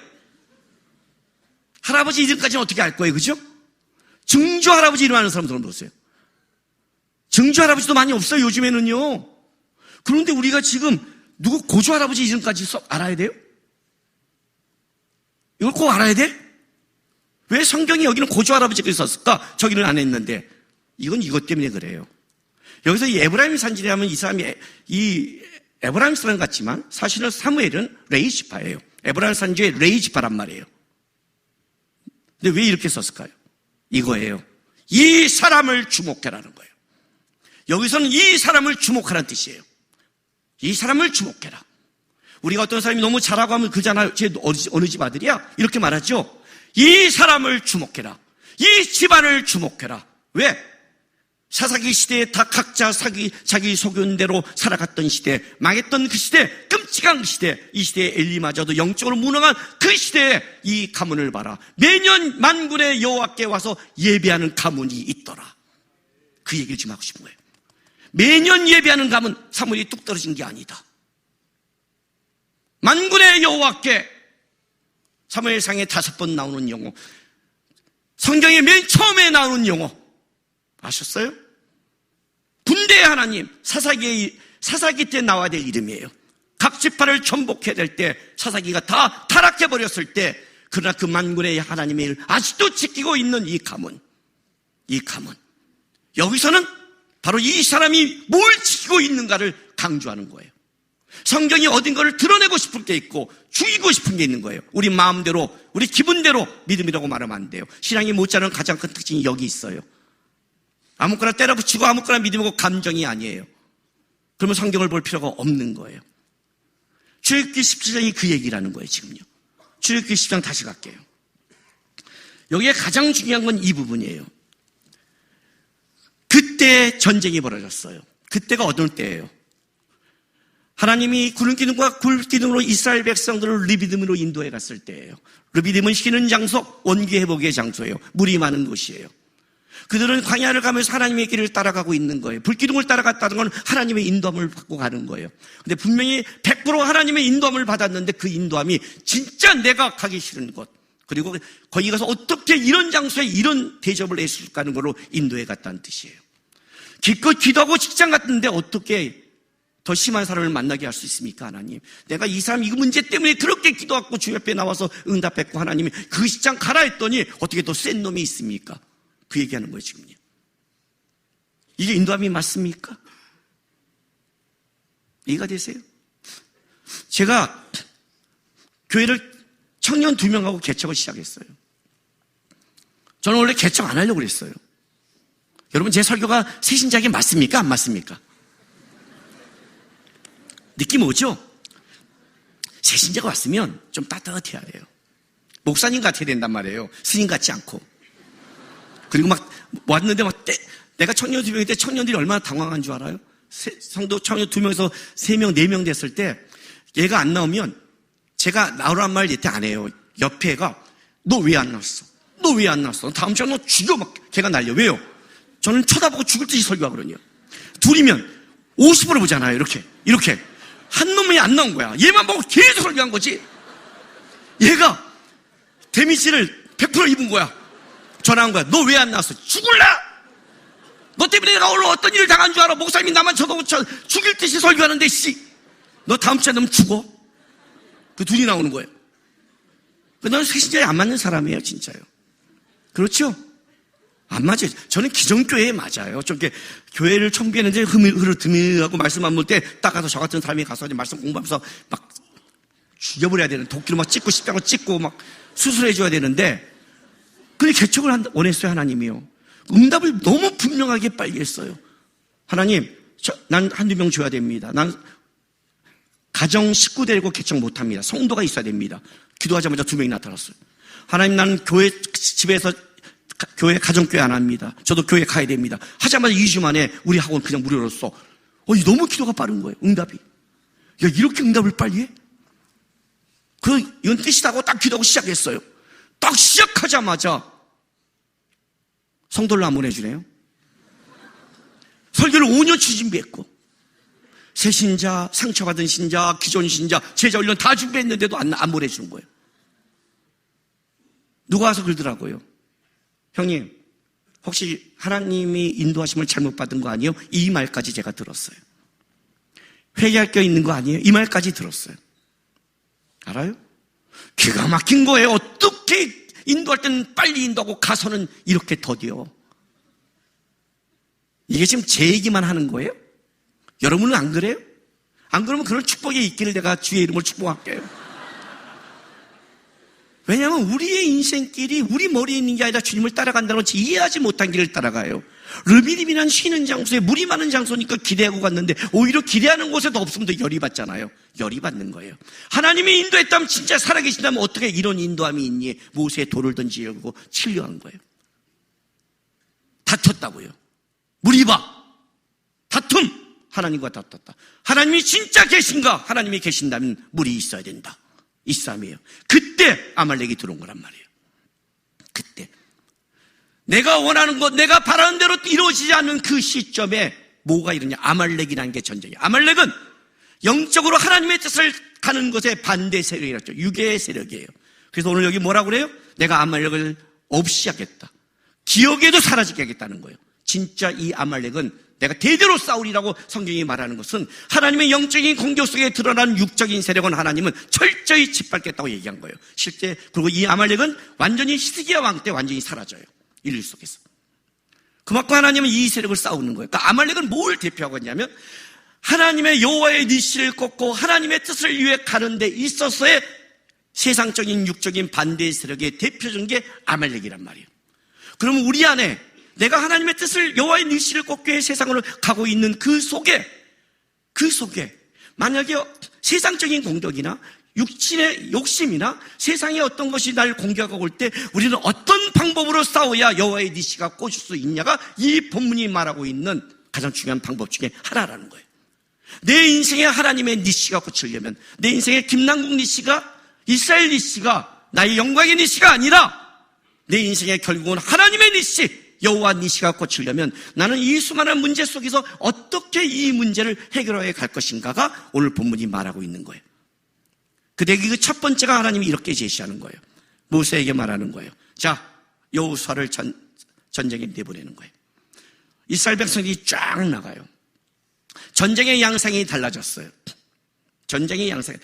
Speaker 1: 할아버지 이름까지는 어떻게 알 거예요, 그죠? 증조 할아버지 이름 아는 사람 손 들어보세요. 증조 할아버지도 많이 없어요, 요즘에는요. 그런데 우리가 지금 누구 고조 할아버지 이름까지 알아야 돼요? 이걸 꼭 알아야 돼? 왜 성경이 여기는 고조 할아버지가 썼을까? 저기는 안 했는데. 이건 이것 때문에 그래요. 여기서 이 에브라임 산지에 하면 이 사람이 이 에브라임 사람 같지만 사실은 사무엘은 레이지파예요. 에브라임 산지의 레이지파란 말이에요. 근데 왜 이렇게 썼을까요? 이거예요. 이 사람을 주목해라는 거예요. 여기서는 이 사람을 주목하라는 뜻이에요. 이 사람을 주목해라. 우리가 어떤 사람이 너무 잘하고 하면 그잖아요. 쟤 어느 집 아들이야? 이렇게 말하죠. 이 사람을 주목해라. 이 집안을 주목해라. 왜? 사사기 시대에 다 각자 자기 소견대로 살아갔던 시대, 망했던 그 시대, 끔찍한 그 시대, 이 시대에 엘리마저도 영적으로 무능한 그 시대에 이 가문을 봐라. 매년 만군의 여호와께 와서 예배하는 가문이 있더라. 그 얘기를 지금 하고 싶은 거예요. 매년 예배하는 가문, 사무엘이 뚝 떨어진 게 아니다. 만군의 여호와께 사무엘상에 5번 나오는 용어, 성경에 맨 처음에 나오는 용어 아셨어요? 분대의 하나님, 사사기 때 나와야 될 이름이에요. 각 지파를 전복해야 될 때 사사기가 다 타락해버렸을 때 그러나 그 만군의 하나님의 일 아직도 지키고 있는 이 가문. 여기서는 바로 이 사람이 뭘 지키고 있는가를 강조하는 거예요. 성경이 어딘가를 드러내고 싶을 때 있고 죽이고 싶은 게 있는 거예요. 우리 마음대로, 우리 기분대로 믿음이라고 말하면 안 돼요. 신앙이 못자는 가장 큰 특징이 여기 있어요. 아무거나 때려붙이고 아무거나 믿음이고 감정이 아니에요. 그러면 성경을 볼 필요가 없는 거예요. 출애굽기 17장이 그 얘기라는 거예요, 지금요. 출애굽기 10장 다시 갈게요. 여기에 가장 중요한 건 이 부분이에요. 그때 전쟁이 벌어졌어요. 그때가 어떤 때예요? 하나님이 구름 기둥과 불 기둥으로 이스라엘 백성들을 르비딤으로 인도해 갔을 때예요. 르비딤은 쉬는 장소, 원기 회복의 장소예요. 물이 많은 곳이에요. 그들은 광야를 가면서 하나님의 길을 따라가고 있는 거예요. 불기둥을 따라갔다는 건 하나님의 인도함을 받고 가는 거예요. 근데 분명히 100% 하나님의 인도함을 받았는데 그 인도함이 진짜 내가 가기 싫은 곳, 그리고 거기 가서 어떻게 이런 장소에 이런 대접을 했을까 하는 걸로 인도해 갔다는 뜻이에요. 기껏 기도하고 직장 갔는데 어떻게 더 심한 사람을 만나게 할 수 있습니까, 하나님? 내가 이 사람 이거 문제 때문에 그렇게 기도하고 주 옆에 나와서 응답했고 하나님이 그 직장 가라 했더니 어떻게 더 센 놈이 있습니까? 그 얘기하는 거예요, 지금요. 이게 인도함이 맞습니까? 이해가 되세요? 제가 교회를 청년 2명하고 개척을 시작했어요. 저는 원래 개척 안 하려고 그랬어요. 여러분, 제 설교가 새신자에게 맞습니까? 안 맞습니까? 느낌 오죠? 새신자가 왔으면 좀 따뜻해야 돼요. 목사님 같아야 된단 말이에요. 스님 같지 않고. 그리고 막 왔는데 내가 청년 2명일 때 청년들이 얼마나 당황한 줄 알아요? 성도 청년 2명에서 3명, 4명 됐을 때 얘가 안 나오면 제가 나오란 말 예태 안 해요. 옆에 애가 너 왜 안 나왔어? 너 왜 안 나왔어? 다음 주에 너 죽여 막 걔가 날려. 왜요? 저는 쳐다보고 죽을 듯이 설교하거든요. 둘이면 50으로 보잖아요. 이렇게. 한 놈이 안 나온 거야. 얘만 보고 계속 설교한 거지. 얘가 데미지를 100% 입은 거야. 전화한 거야. 너 왜 안 나왔어? 죽을래? 너 때문에 내가 오늘 어떤 일을 당한 줄 알아? 목사님이 나만 쳐다보고 죽일 듯이 설교하는데 너 다음 주에 너면 죽어. 그 둘이 나오는 거예요. 너는 새신자에 안 맞는 사람이에요, 진짜요. 그렇죠? 안 맞아요. 저는 기존교회에 맞아요. 좀 이렇게 교회를 청비했는데 흐르드미하고 말씀 안 볼 때 딱 가서 저 같은 사람이 가서 말씀 공부하면서 막 죽여버려야 되는 도끼로 막 찍고 십자가 찍고 막 수술해줘야 되는데 근데 개척을 원했어요, 하나님이요. 응답을 너무 분명하게 빨리 했어요. 하나님, 난 한두 명 줘야 됩니다. 난 가정 식구 데리고 개척 못합니다. 성도가 있어야 됩니다. 기도하자마자 2명이 나타났어요. 하나님, 나는 집에서 교회 가정교회 안 합니다. 저도 교회 가야 됩니다. 하자마자 2주 만에 우리 학원 그냥 무료로 써. 너무 기도가 빠른 거예요, 응답이. 야, 이렇게 응답을 빨리 해? 이건 뜻이다고 딱 기도하고 시작했어요. 딱 시작하자마자 성도를 안 보내주네요. 설교를 5년치 준비했고 새신자, 상처받은 신자, 기존 신자, 제자 훈련 다 준비했는데도 안 보내주는 거예요. 누가 와서 그러더라고요. 형님, 혹시 하나님이 인도하심을 잘못 받은 거 아니에요? 이 말까지 제가 들었어요. 회개할 게 있는 거 아니에요? 이 말까지 들었어요. 알아요? 기가 막힌 거예요. 어떻게 인도할 때는 빨리 인도하고 가서는 이렇게 더뎌. 이게 지금 제 얘기만 하는 거예요? 여러분은 안 그래요? 안 그러면 그런 축복이 있기를 내가 주의 이름으로 축복할게요. 왜냐하면 우리의 인생길이 우리 머리에 있는 게 아니라 주님을 따라간다는 걸 이해하지 못한 길을 따라가요. 르비딤이란 쉬는 장소에 물이 많은 장소니까 기대하고 갔는데 오히려 기대하는 곳에도 없으면 더 열이 받잖아요. 열이 받는 거예요. 하나님이 인도했다면 진짜 살아계신다면 어떻게 이런 인도함이 있니? 모세의 돌을 던지려고 치려한 거예요. 다퉜다고요. 무리바 다툼. 하나님과 다퉜다. 하나님이 진짜 계신가? 하나님이 계신다면 물이 있어야 된다. 이 싸움이에요. 그때 아말렉이 들어온 거란 말이에요. 그때 내가 원하는 것, 내가 바라는 대로 이루어지지 않는 그 시점에 뭐가 이러냐? 아말렉이라는 게 전쟁이에요. 아말렉은 영적으로 하나님의 뜻을 가는 것에 반대 세력이라죠. 유괴의 세력이에요. 그래서 오늘 여기 뭐라고 그래요? 내가 아말렉을 없이 하겠다. 기억에도 사라지게 하겠다는 거예요. 진짜 이 아말렉은 내가 대대로 싸우리라고 성경이 말하는 것은 하나님의 영적인 공격 속에 드러난 육적인 세력은 하나님은 철저히 짓밟겠다고 얘기한 거예요. 실제 그리고 이 아말렉은 완전히 히스기야 왕 때 완전히 사라져요. 인류 속에서. 그만큼 하나님은 이 세력을 싸우는 거예요. 그러니까 아말렉은 뭘 대표하고 있냐면 하나님의 여호와의 니시를 꺾고 하나님의 뜻을 위해 가는 데 있어서의 세상적인 육적인 반대 세력의 대표적인 게 아말렉이란 말이에요. 그러면 우리 안에 내가 하나님의 뜻을 여호와의 니시를 꺾기 위해 세상으로 가고 있는 그 속에 만약에 세상적인 공격이나 육신의 욕심이나 세상의 어떤 것이 날 공격하고 올 때 우리는 어떤 방법으로 싸워야 여호와의 니시가 꽂을 수 있냐가 이 본문이 말하고 있는 가장 중요한 방법 중에 하나라는 거예요. 내 인생에 하나님의 니시가 꽂히려면 내 인생에 김남국 니시가 이스라엘 니시가 나의 영광의 니시가 아니라 내 인생에 결국은 하나님의 니시 여호와 니시가 꽂히려면 나는 이 수많은 문제 속에서 어떻게 이 문제를 해결해 갈 것인가가 오늘 본문이 말하고 있는 거예요. 그대기 그 첫 번째가 하나님이 이렇게 제시하는 거예요. 모세에게 말하는 거예요. 자, 여호수아를 전쟁에 내보내는 거예요. 이스라엘 백성이 쫙 나가요. 전쟁의 양상이 달라졌어요. 전쟁의 양상.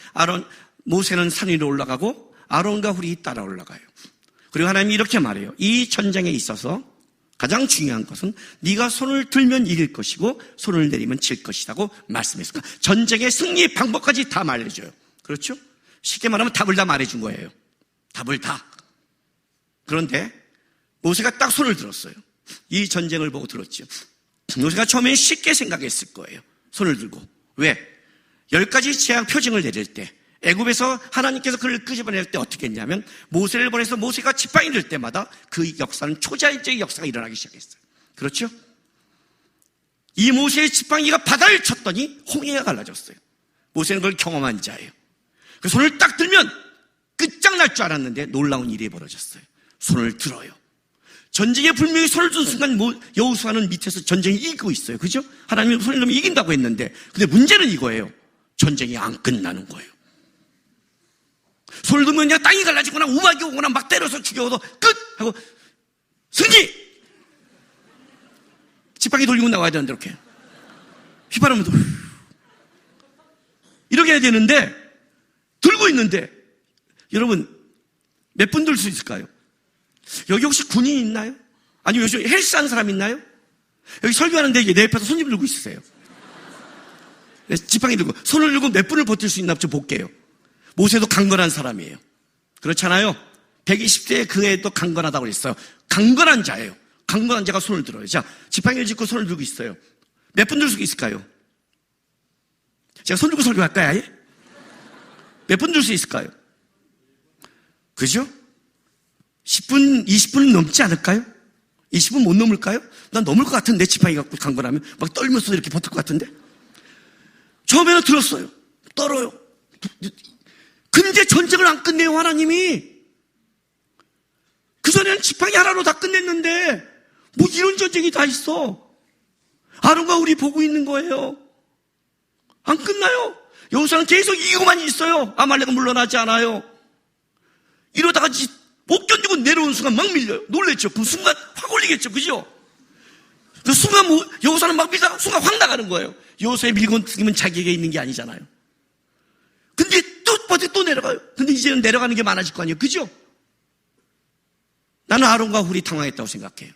Speaker 1: 모세는 산 위로 올라가고 아론과 훌이 따라 올라가요. 그리고 하나님이 이렇게 말해요. 이 전쟁에 있어서 가장 중요한 것은 네가 손을 들면 이길 것이고 손을 내리면 질 것이라고 말씀했습니다. 전쟁의 승리의 방법까지 다 말해줘요. 그렇죠? 쉽게 말하면 답을 다 말해준 거예요. 답을 다. 그런데 모세가 딱 손을 들었어요. 이 전쟁을 보고 들었죠. 모세가 처음에 쉽게 생각했을 거예요. 손을 들고. 왜? 10가지 재앙 표징을 내릴 때, 애굽에서 하나님께서 그를 끄집어낼 때 어떻게 했냐면 모세를 보내서 모세가 지팡이 들 때마다 그 역사는 초자연적인 역사가 일어나기 시작했어요. 그렇죠? 이 모세의 지팡이가 바다를 쳤더니 홍해가 갈라졌어요. 모세는 그걸 경험한 자예요. 그 손을 딱 들면 끝장날 줄 알았는데 놀라운 일이 벌어졌어요. 손을 들어요. 전쟁에 분명히 손을 든 순간 여호수아는 밑에서 전쟁이 이기고 있어요. 그죠? 하나님이 손을 들면 이긴다고 했는데, 근데 문제는 이거예요. 전쟁이 안 끝나는 거예요. 손을 들면 그냥 땅이 갈라지거나 우박이 오거나 막 때려서 죽여도 끝! 하고 승리! 지팡이 돌리고 나와야 되는데 이렇게 휘바람도 이렇게 해야 되는데 들고 있는데 여러분 몇 분 들 수 있을까요? 여기 혹시 군인 있나요? 아니면 요즘 헬스하는 사람 있나요? 여기 설교하는데 내 옆에서 손님 들고 있으세요. 지팡이 들고 손을 들고 몇 분을 버틸 수 있나 좀 볼게요. 모세도 강건한 사람이에요. 그렇잖아요. 120세에 그 애도 강건하다고 그랬어요. 강건한 자예요. 강건한 자가 손을 들어요. 자, 지팡이를 짚고 손을 들고 있어요. 몇 분 들 수 있을까요? 제가 손 들고 설교할까요, 아예? 몇 분 들 수 있을까요? 그죠? 10분, 20분은 넘지 않을까요? 20분 못 넘을까요? 난 넘을 것 같은데, 지팡이 갖고 강건하면. 막 떨면서 이렇게 버틸 것 같은데? 처음에는 들었어요. 떨어요. 근데 전쟁을 안 끝내요, 하나님이. 그전에는 지팡이 하나로 다 끝냈는데, 뭐 이런 전쟁이 다 있어. 아론과 우리 보고 있는 거예요. 안 끝나요. 여호수아는 계속 이기고만 있어요. 아말렉은 물러나지 않아요. 이러다가 못 견디고 내려오는 순간 막 밀려요. 놀랬죠. 그 순간 확 올리겠죠. 그죠? 그 순간 여호수아는 막 밀다가 순간 확 나가는 거예요. 여호수아의 밀고 튀기면 자기에게 있는 게 아니잖아요. 근데 또 내려가요. 근데 이제는 내려가는 게 많아질 거 아니에요. 그죠? 나는 아론과 훌이 당황했다고 생각해요.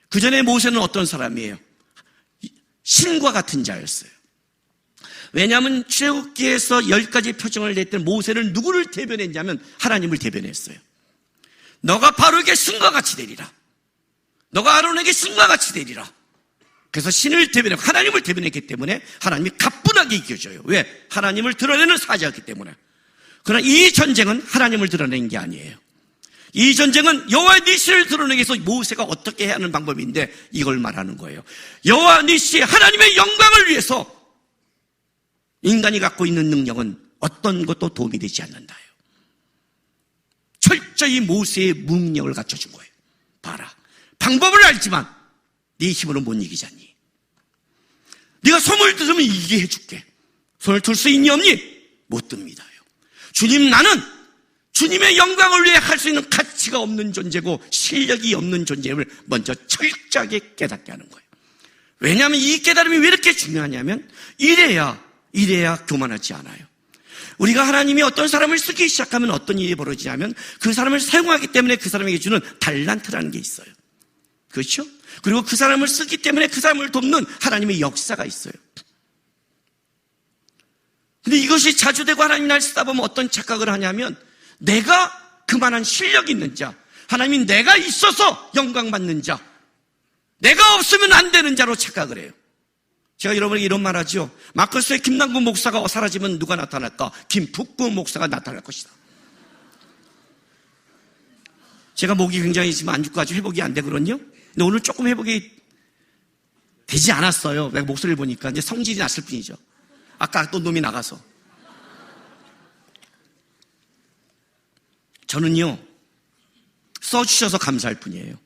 Speaker 1: 그 전에 모세는 어떤 사람이에요? 신과 같은 자였어요. 왜냐하면 출애굽기에서 10가지 표징을 낼 때 모세는 누구를 대변했냐면 하나님을 대변했어요. 너가 바로에게 신과 같이 되리라. 너가 아론에게 신과 같이 되리라. 그래서 신을 대변하고 하나님을 대변했기 때문에 하나님이 가뿐하게 이겨줘요. 왜? 하나님을 드러내는 사자였기 때문에. 그러나 이 전쟁은 하나님을 드러내는 게 아니에요. 이 전쟁은 여호와 니시를 드러내기 위해서 모세가 어떻게 해야 하는 방법인데 이걸 말하는 거예요. 여호와 니시 하나님의 영광을 위해서 인간이 갖고 있는 능력은 어떤 것도 도움이 되지 않는다요. 철저히 모세의 무능력을 갖춰준 거예요. 봐라. 방법을 알지만 네 힘으로 못 이기잖니. 네가 손을 들으면 이기게 해줄게. 손을 들 수 있니 없니? 못 듭니다요. 주님, 나는 주님의 영광을 위해 할 수 있는 가치가 없는 존재고 실력이 없는 존재임을 먼저 철저하게 깨닫게 하는 거예요. 왜냐하면 이 깨달음이 왜 이렇게 중요하냐면 이래야 교만하지 않아요. 우리가 하나님이 어떤 사람을 쓰기 시작하면 어떤 일이 벌어지냐면 그 사람을 사용하기 때문에 그 사람에게 주는 달란트라는 게 있어요. 그렇죠? 그리고 그 사람을 쓰기 때문에 그 사람을 돕는 하나님의 역사가 있어요. 근데 이것이 자주 되고 하나님 날 쓰다 보면 어떤 착각을 하냐면 내가 그만한 실력이 있는 자, 하나님이 내가 있어서 영광 받는 자, 내가 없으면 안 되는 자로 착각을 해요. 제가 여러분에게 이런 말 하죠. 마커스의 김남구 목사가 사라지면 누가 나타날까? 김북구 목사가 나타날 것이다. 제가 목이 굉장히 지금 안 좋고 아주 회복이 안 되거든요. 근데 오늘 조금 회복이 되지 않았어요. 내가 목소리를 보니까 이제 성질이 났을 뿐이죠. 아까 또 놈이 나가서. 저는요, 써주셔서 감사할 뿐이에요.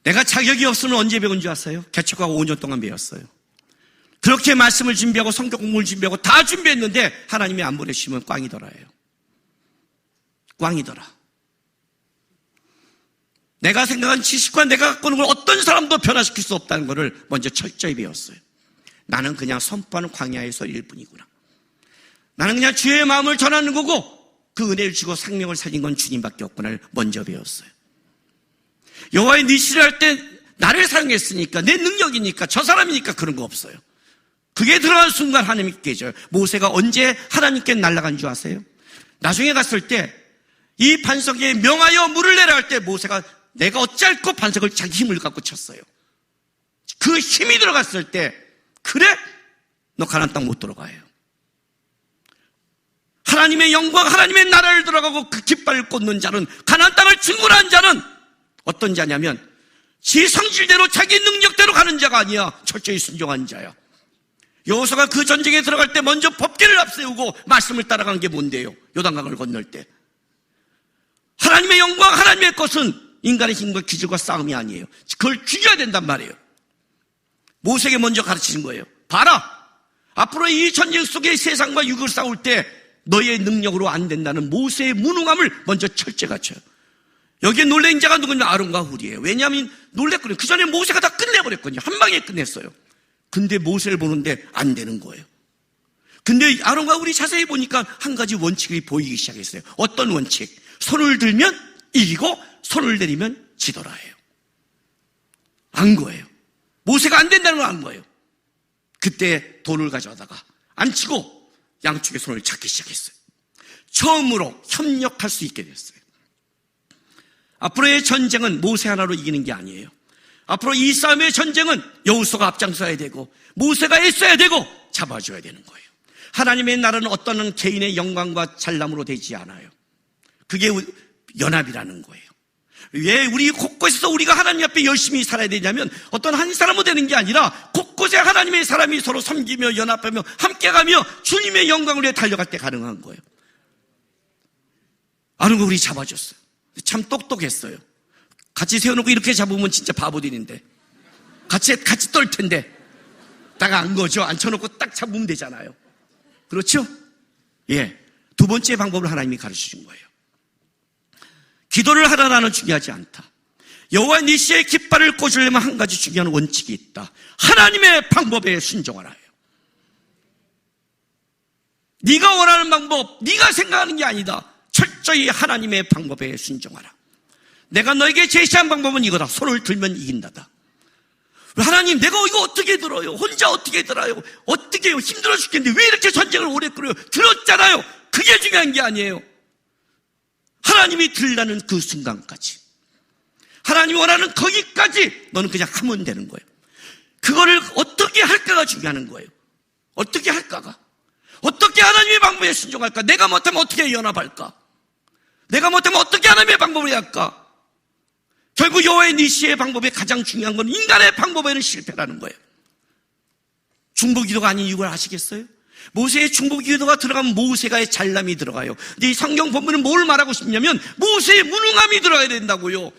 Speaker 1: 내가 자격이 없으면 언제 배운 줄 아세요? 개척하고 5년 동안 배웠어요. 그렇게 말씀을 준비하고 성경 공부를 준비하고 다 준비했는데 하나님이 안 보내시면 꽝이더라예요. 꽝이더라. 내가 생각한 지식과 내가 갖고 있는 걸 어떤 사람도 변화시킬 수 없다는 것을 먼저 철저히 배웠어요. 나는 그냥 선포하는 광야의 소리일 뿐이구나. 나는 그냥 주의 마음을 전하는 거고 그 은혜를 주고 생명을 살린 건 주님밖에 없구나를 먼저 배웠어요. 여호와의 니시를 할 때 나를 사용했으니까, 내 능력이니까, 저 사람이니까 그런 거 없어요. 그게 들어간 순간 하나님이 깨져요. 모세가 언제 하나님께 날아간 줄 아세요? 나중에 갔을 때 이 반석에 명하여 물을 내라 할 때 모세가 내가 어찌할꼬 반석을 자기 힘을 갖고 쳤어요. 그 힘이 들어갔을 때, 그래? 너 가나안 땅 못 들어가요. 하나님의 영광, 하나님의 나라를 들어가고 그 깃발을 꽂는 자는, 가나안 땅을 증거한 자는 어떤 자냐면 지 성질대로 자기 능력대로 가는 자가 아니야. 철저히 순종한 자야. 여호수아가 그 전쟁에 들어갈 때 먼저 법궤를 앞세우고 말씀을 따라간 게 뭔데요? 요단강을 건널 때. 하나님의 영광, 하나님의 것은 인간의 힘과 기질과 싸움이 아니에요. 그걸 죽여야 된단 말이에요. 모세에게 먼저 가르치는 거예요. 봐라, 앞으로 이 전쟁 속에 세상과 육을 싸울 때 너의 능력으로 안 된다는 모세의 무능함을 먼저 철저히 갖춰요. 여기에 놀란 자가 누구냐면 아론과 훌이에요. 왜냐하면 놀랬거든요. 그 전에 모세가 다 끝내버렸거든요. 한 방에 끝냈어요. 근데 모세를 보는데 안 되는 거예요. 근데 아론과 훌이 자세히 보니까 한 가지 원칙이 보이기 시작했어요. 어떤 원칙? 손을 들면 이기고 손을 내리면 지더라예요. 안 거예요. 모세가 안 된다는 걸 안 거예요. 그때 돌을 가져다가 안 치고 양쪽에 손을 잡기 시작했어요. 처음으로 협력할 수 있게 됐어요. 앞으로의 전쟁은 모세 하나로 이기는 게 아니에요. 앞으로 이 싸움의 전쟁은 여호수아가 앞장서야 되고 모세가 애써야 되고 잡아줘야 되는 거예요. 하나님의 나라는 어떤 개인의 영광과 잘남으로 되지 않아요. 그게 연합이라는 거예요. 왜 우리 곳곳에서 우리가 하나님 앞에 열심히 살아야 되냐면 어떤 한 사람으로 되는 게 아니라 곳곳에 하나님의 사람이 서로 섬기며 연합하며 함께 가며 주님의 영광을 위해 달려갈 때 가능한 거예요. 아는 거 우리 잡아줬어요. 참 똑똑했어요. 같이 세워놓고 이렇게 잡으면 진짜 바보들인데 같이 떨 텐데 딱 안 거죠. 앉혀놓고 딱 잡으면 되잖아요. 그렇죠? 예. 두 번째 방법을 하나님이 가르쳐준 거예요. 기도를 하라라는 중요하지 않다. 여호와 니시의 깃발을 꽂으려면 한 가지 중요한 원칙이 있다. 하나님의 방법에 순종하라 해요. 네가 원하는 방법, 네가 생각하는 게 아니다. 철저히 하나님의 방법에 순종하라. 내가 너에게 제시한 방법은 이거다. 손을 들면 이긴다다. 하나님, 내가 이거 어떻게 들어요? 혼자 어떻게 들어요? 어떻게 해요? 힘들어 죽겠는데 왜 이렇게 전쟁을 오래 끌어요? 들었잖아요. 그게 중요한 게 아니에요. 하나님이 들라는 그 순간까지, 하나님이 원하는 거기까지 너는 그냥 하면 되는 거예요. 그거를 어떻게 할까가 중요한 거예요. 어떻게 할까가. 어떻게 하나님의 방법에 순종할까? 내가 못하면 어떻게 연합할까? 내가 못하면 어떻게 하나님의 방법을 해야 할까? 결국 여호와의 니시의 방법에 가장 중요한 건 인간의 방법에는 실패라는 거예요. 중보기도가 아닌 이유를 아시겠어요? 모세의 중보기도가 들어가면 모세가의 잘남이 들어가요. 근데 이 성경 본문은 뭘 말하고 싶냐면 모세의 무능함이 들어가야 된다고요.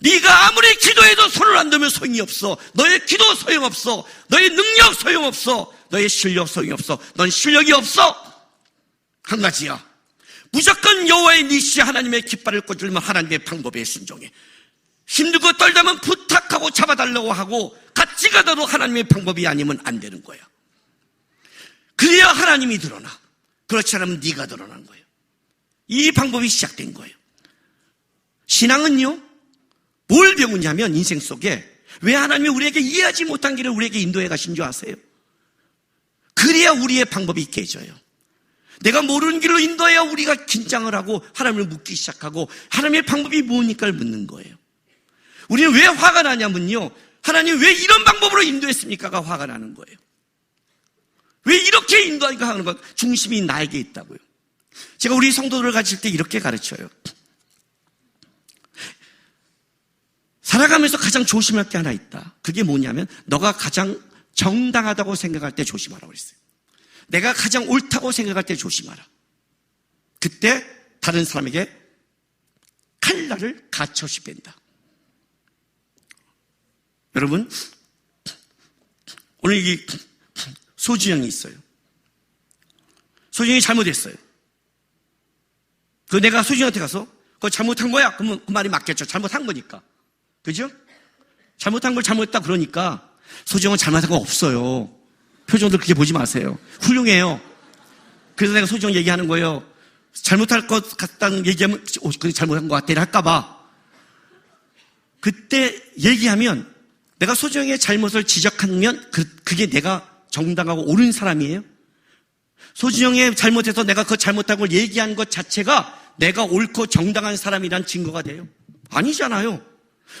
Speaker 1: 네가 아무리 기도해도 손을 안 들면 소용이 없어. 너의 기도 소용없어. 너의 능력 소용없어. 너의 실력 소용없어. 넌 실력이 없어. 한 가지야. 무조건 여호와의 니시 하나님의 깃발을 꽂으려면 하나님의 방법에 순종해. 힘들고 떨다면 부탁하고 잡아달라고 하고 같이 가다도 하나님의 방법이 아니면 안 되는 거야. 그래야 하나님이 드러나. 그렇지 않으면 네가 드러나는 거예요. 이 방법이 시작된 거예요. 신앙은요, 뭘 배우냐면 인생 속에 왜 하나님이 우리에게 이해하지 못한 길을 우리에게 인도해 가신 줄 아세요? 그래야 우리의 방법이 깨져요. 내가 모르는 길로 인도해야 우리가 긴장을 하고 하나님을 묻기 시작하고 하나님의 방법이 무엇일까를 묻는 거예요. 우리는 왜 화가 나냐면요, 하나님 왜 이런 방법으로 인도했습니까가 화가 나는 거예요. 왜 이렇게 인도하니까 하는 것? 중심이 나에게 있다고요. 제가 우리 성도들을 가르칠 때 이렇게 가르쳐요. 살아가면서 가장 조심할 게 하나 있다. 그게 뭐냐면 너가 가장 정당하다고 생각할 때 조심하라고 그랬어요. 내가 가장 옳다고 생각할 때 조심하라. 그때 다른 사람에게 칼날을 가차없이 뺀다. 여러분, 오늘 이 소주형이 있어요. 소주형이 잘못했어요. 그 내가 소주형한테 가서 그거 잘못한 거야? 그러면 그 말이 맞겠죠. 잘못한 거니까. 그죠? 잘못한 걸 잘못했다 그러니까 소주형은 잘못한 거 없어요. 표정들 그렇게 보지 마세요. 훌륭해요. 그래서 내가 소주형 얘기하는 거예요. 잘못할 것 같다는 얘기하면 그게 잘못한 것 같다 할까봐 그때 얘기하면 내가 소정의 잘못을 지적하면 그게 내가 정당하고 옳은 사람이에요? 소진영의 잘못해서 내가 그 잘못한 걸 얘기한 것 자체가 내가 옳고 정당한 사람이란 증거가 돼요? 아니잖아요.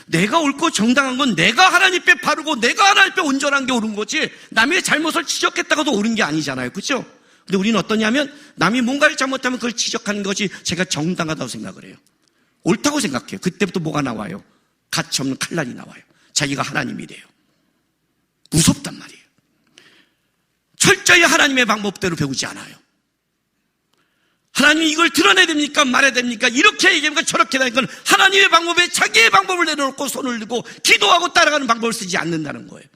Speaker 1: 내가 옳고 정당한 건 내가 하나님 앞에 바르고 내가 하나님 앞에 온전한 게 옳은 거지 남의 잘못을 지적했다가도 옳은 게 아니잖아요. 그렇죠? 근데 우리는 어떠냐면 남이 뭔가를 잘못하면 그걸 지적하는 것이 제가 정당하다고 생각을 해요. 옳다고 생각해요. 그때부터 뭐가 나와요? 가치없는 칼날이 나와요. 자기가 하나님이 돼요. 무섭단 말이에요. 철저히 하나님의 방법대로 배우지 않아요. 하나님이 이걸 드러내야 됩니까? 말해야 됩니까? 이렇게 얘기하니까 저렇게 하니까 하나님의 방법에 자기의 방법을 내려놓고 손을 들고 기도하고 따라가는 방법을 쓰지 않는다는 거예요.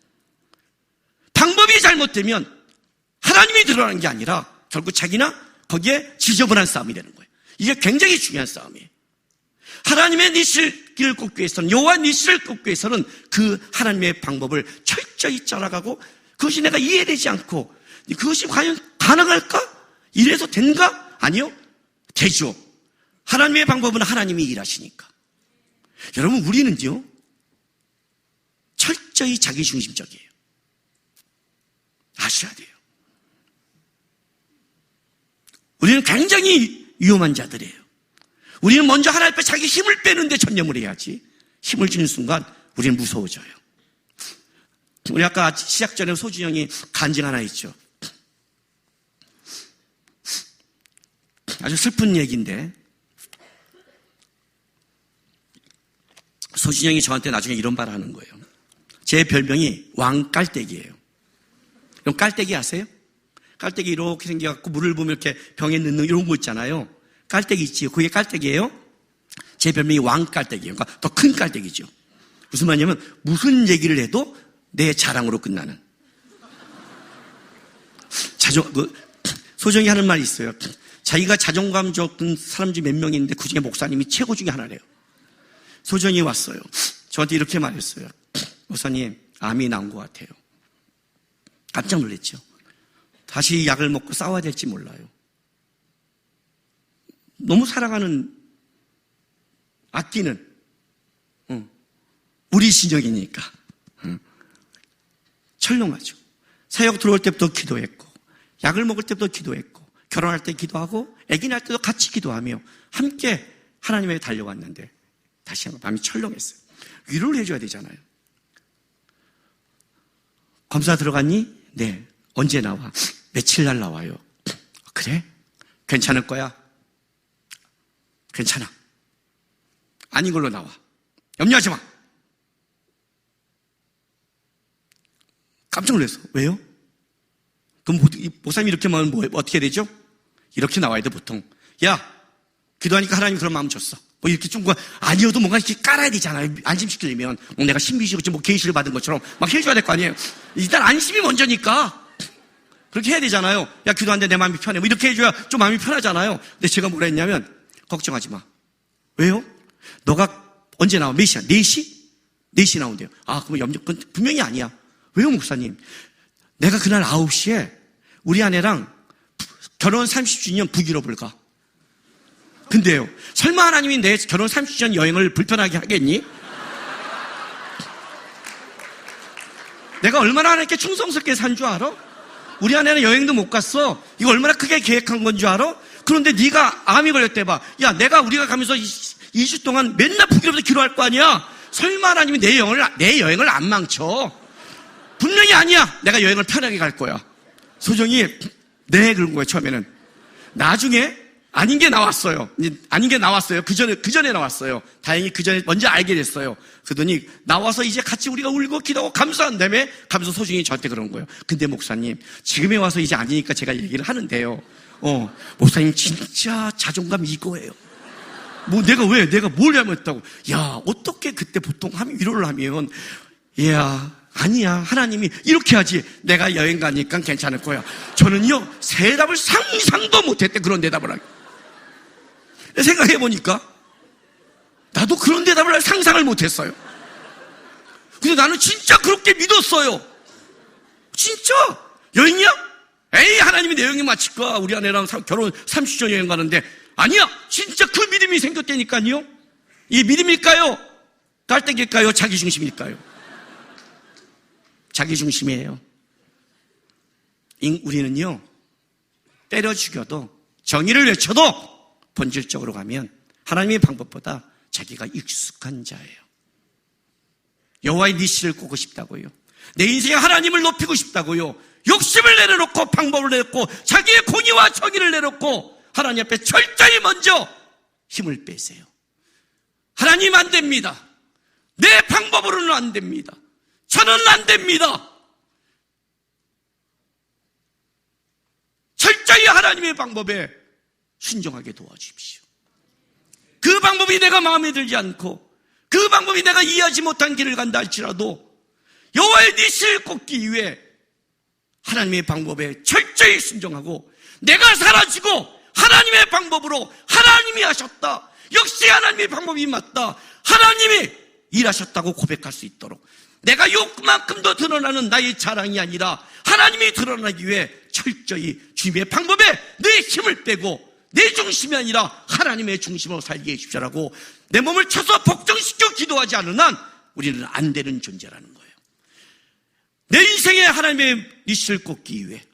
Speaker 1: 방법이 잘못되면 하나님이 드러나는 게 아니라 결국 자기나 거기에 지저분한 싸움이 되는 거예요. 이게 굉장히 중요한 싸움이에요. 하나님의 니시를 굽기 위해서는 여호와 니시를 굽기 위해서는 그 하나님의 방법을 철저히 따라가고 그것이 내가 이해되지 않고 그것이 과연 가능할까? 이래서 된가? 아니요. 되죠. 하나님의 방법은 하나님이 일하시니까. 여러분 우리는요 철저히 자기중심적이에요. 아셔야 돼요. 우리는 굉장히 위험한 자들이에요. 우리는 먼저 하나님 앞에 자기 힘을 빼는데 전념을 해야지. 힘을 주는 순간 우리는 무서워져요. 우리 아까 시작 전에 소준영이 간증 하나 있죠. 아주 슬픈 얘기인데 소준영이 저한테 나중에 이런 말을 하는 거예요. 제 별명이 왕깔떼기예요. 그럼 깔떼기 아세요? 깔떼기 이렇게 생겨갖고 물을 보면 이렇게 병에 넣는 이런 거 있잖아요. 깔떼기 있지요. 그게 깔떼기예요. 제 별명이 왕깔떼기예요. 그러니까 더 큰 깔떼기죠. 무슨 말이냐면 무슨 얘기를 해도 내 자랑으로 끝나는. 소정이 하는 말이 있어요. 자기가 자존감 적은 사람 중 몇 명이 있는데 그 중에 목사님이 최고 중에 하나래요. 소정이 왔어요. 저한테 이렇게 말했어요. 목사님, 암이 나온 것 같아요. 깜짝 놀랐죠. 다시 약을 먹고 싸워야 될지 몰라요. 너무 사랑하는, 아끼는, 우리 신정이니까. 철렁하죠. 사역 들어올 때부터 기도했고, 약을 먹을 때부터 기도했고, 결혼할 때 기도하고, 아기 낳을 때도 같이 기도하며, 함께 하나님에게 달려왔는데, 다시 한번 마음이 철렁했어요. 위로를 해줘야 되잖아요. 검사 들어갔니? 네. 언제 나와? 며칠 날 나와요. 그래? 괜찮을 거야? 괜찮아. 아닌 걸로 나와. 염려하지 마. 깜짝 놀랐어. 왜요? 그럼 목사님이 이렇게 말하면 어떻게 되죠? 이렇게 나와야 돼, 보통. 야, 기도하니까 하나님 그런 마음 줬어. 뭐 이렇게 좀, 아니어도 뭔가 이렇게 깔아야 되잖아요. 안심시키려면. 내가 신비시고 뭐 계시를 받은 것처럼 막 해줘야 될 거 아니에요. 일단 안심이 먼저니까. 그렇게 해야 되잖아요. 야, 기도하는데 내 마음이 편해. 뭐 이렇게 해줘야 좀 마음이 편하잖아요. 근데 제가 뭐라 했냐면, 걱정하지 마. 왜요? 너가 언제 나와? 몇 시야? 4시? 4시 나온대요. 아, 그럼 그건 분명히 아니야. 왜요, 목사님? 내가 그날 9시에 우리 아내랑 결혼 30주년 북유럽을 가. 근데요, 설마 하나님이 내 결혼 30주년 여행을 불편하게 하겠니? 내가 얼마나 하나님께 충성스럽게 산 줄 알아? 우리 아내는 여행도 못 갔어. 이거 얼마나 크게 계획한 건 줄 알아? 그런데 네가 암이 걸렸대 봐. 야, 우리가 가면서 2주 동안 맨날 북유럽에서 기도할 거 아니야? 설마 하나님이 내 여행을 안 망쳐? 분명히 아니야. 내가 여행을 편하게 갈 거야. 소정이 네, 그런 거예요, 처음에는. 나중에 아닌 게 나왔어요. 그 전에 나왔어요. 다행히 그 전에 먼저 알게 됐어요. 그러더니 나와서 이제 같이 우리가 울고 기도하고 감사한다며 가면서 소중히 저한테 그런 거예요. 근데 목사님, 지금에 와서 이제 아니니까 제가 얘기를 하는데요. 목사님 진짜 자존감 이거예요. 내가 뭘 잘못했다고. 야, 어떻게 그때 보통 위로를 하면, 야, 아니야. 하나님이 이렇게 하지. 내가 여행 가니까 괜찮을 거야. 저는요, 대답을 상상도 못했대. 그런 대답을 하기. 생각해보니까 나도 그런 대답을 할 상상을 못했어요. 근데 나는 진짜 그렇게 믿었어요. 진짜 여행이야? 에이, 하나님이 내 여행 마칠 거야. 우리 아내랑 결혼 30주년 여행 가는데 아니야, 진짜 그 믿음이 생겼다니까요. 이 믿음일까요? 깔때기일까요? 자기중심일까요? 자기중심이에요. 우리는요, 때려 죽여도, 정의를 외쳐도 본질적으로 가면 하나님의 방법보다 자기가 익숙한 자예요. 여호와의 니시를 꾸고 싶다고요. 내 인생에 하나님을 높이고 싶다고요. 욕심을 내려놓고 방법을 내놓고 자기의 공의와 정의를 내놓고 하나님 앞에 철저히 먼저 힘을 빼세요. 하나님 안 됩니다. 내 방법으로는 안 됩니다. 저는 안 됩니다. 철저히 하나님의 방법에 순종하게 도와주십시오. 그 방법이 내가 마음에 들지 않고 그 방법이 내가 이해하지 못한 길을 간다 할지라도 여호와의 니시를 꽂기 위해 하나님의 방법에 철저히 순종하고 내가 사라지고 하나님의 방법으로 하나님이 하셨다, 역시 하나님의 방법이 맞다, 하나님이 일하셨다고 고백할 수 있도록 내가 요만큼 더 드러나는 나의 자랑이 아니라 하나님이 드러나기 위해 철저히 주님의 방법에 내 힘을 빼고 내 중심이 아니라 하나님의 중심으로 살게 해주십시오라고 내 몸을 쳐서 복종시켜 기도하지 않는 한 우리는 안 되는 존재라는 거예요. 내 인생에 하나님의 니시를 꽂기 위해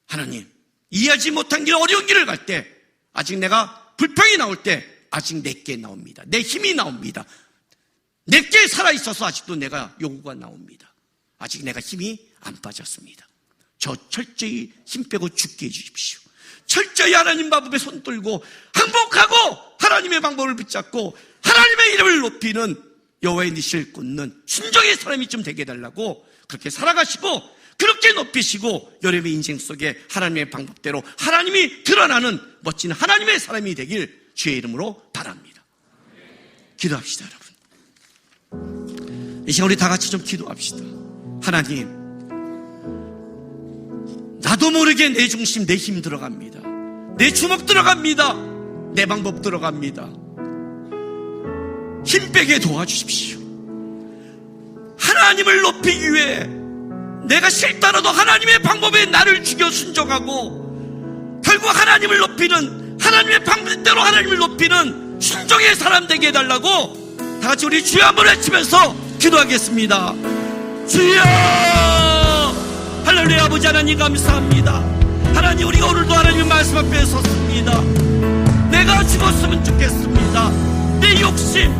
Speaker 1: 하나님, 이해하지 못한 길, 어려운 길을 갈 때 아직 내가 불평이 나올 때 아직 내게 나옵니다. 내 힘이 나옵니다. 내게 살아있어서 아직도 내가 요구가 나옵니다. 아직 내가 힘이 안 빠졌습니다. 저 철저히 힘 빼고 죽게 해주십시오. 철저히 하나님 방법에 손 들고 항복하고 하나님의 방법을 붙잡고 하나님의 이름을 높이는 여호와의 니시를 꽂는 순종의 사람이 좀 되게 해달라고 그렇게 살아가시고 그렇게 높이시고 여러분의 인생 속에 하나님의 방법대로 하나님이 드러나는 멋진 하나님의 사람이 되길 주의 이름으로 바랍니다. 기도합시다, 여러분. 이 시간 우리 다 같이 좀 기도합시다. 하나님, 나도 모르게 내 중심, 내 힘 들어갑니다. 내 주먹 들어갑니다. 내 방법 들어갑니다. 힘 빼게 도와주십시오. 하나님을 높이기 위해 내가 싫다라도 하나님의 방법에 나를 죽여 순종하고 결국 하나님을 높이는, 하나님의 방법대로 하나님을 높이는 순종의 사람 되게 해달라고 다 같이 우리 주여 한번 외치면서 기도하겠습니다. 주여! 할렐루야. 아버지 하나님 감사합니다. 하나님, 우리가 오늘도 하나님의 말씀 앞에 섰습니다. 내가 죽었으면 좋겠습니다. 내 욕심,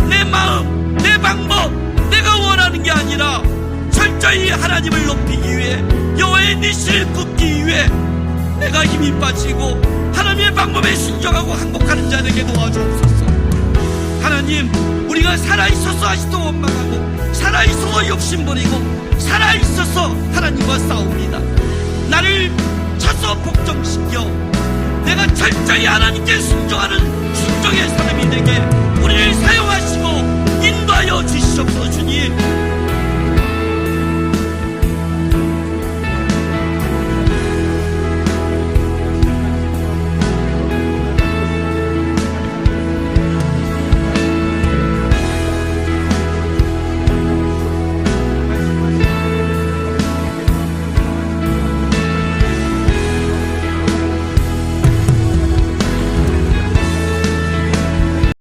Speaker 1: 내 마음, 내 방법, 내가 원하는 게 아니라 철저히 하나님을 높이기 위해 여호와의 니시를 꽂기 위해 내가 힘이 빠지고 하나님의 방법에 순종하고 항복하는 자 되게 도와주옵소서. 하나님, 우리가 살아있어서 아직도 원망하고 살아있어서 욕심부리고 살아있어서 하나님과 싸웁니다. 나를 쳐서 복종시켜 내가 철저히 하나님께 순종하는 순종의 사람이 되게 우리를 사용하시고 인도하여 주시옵소서. 주님,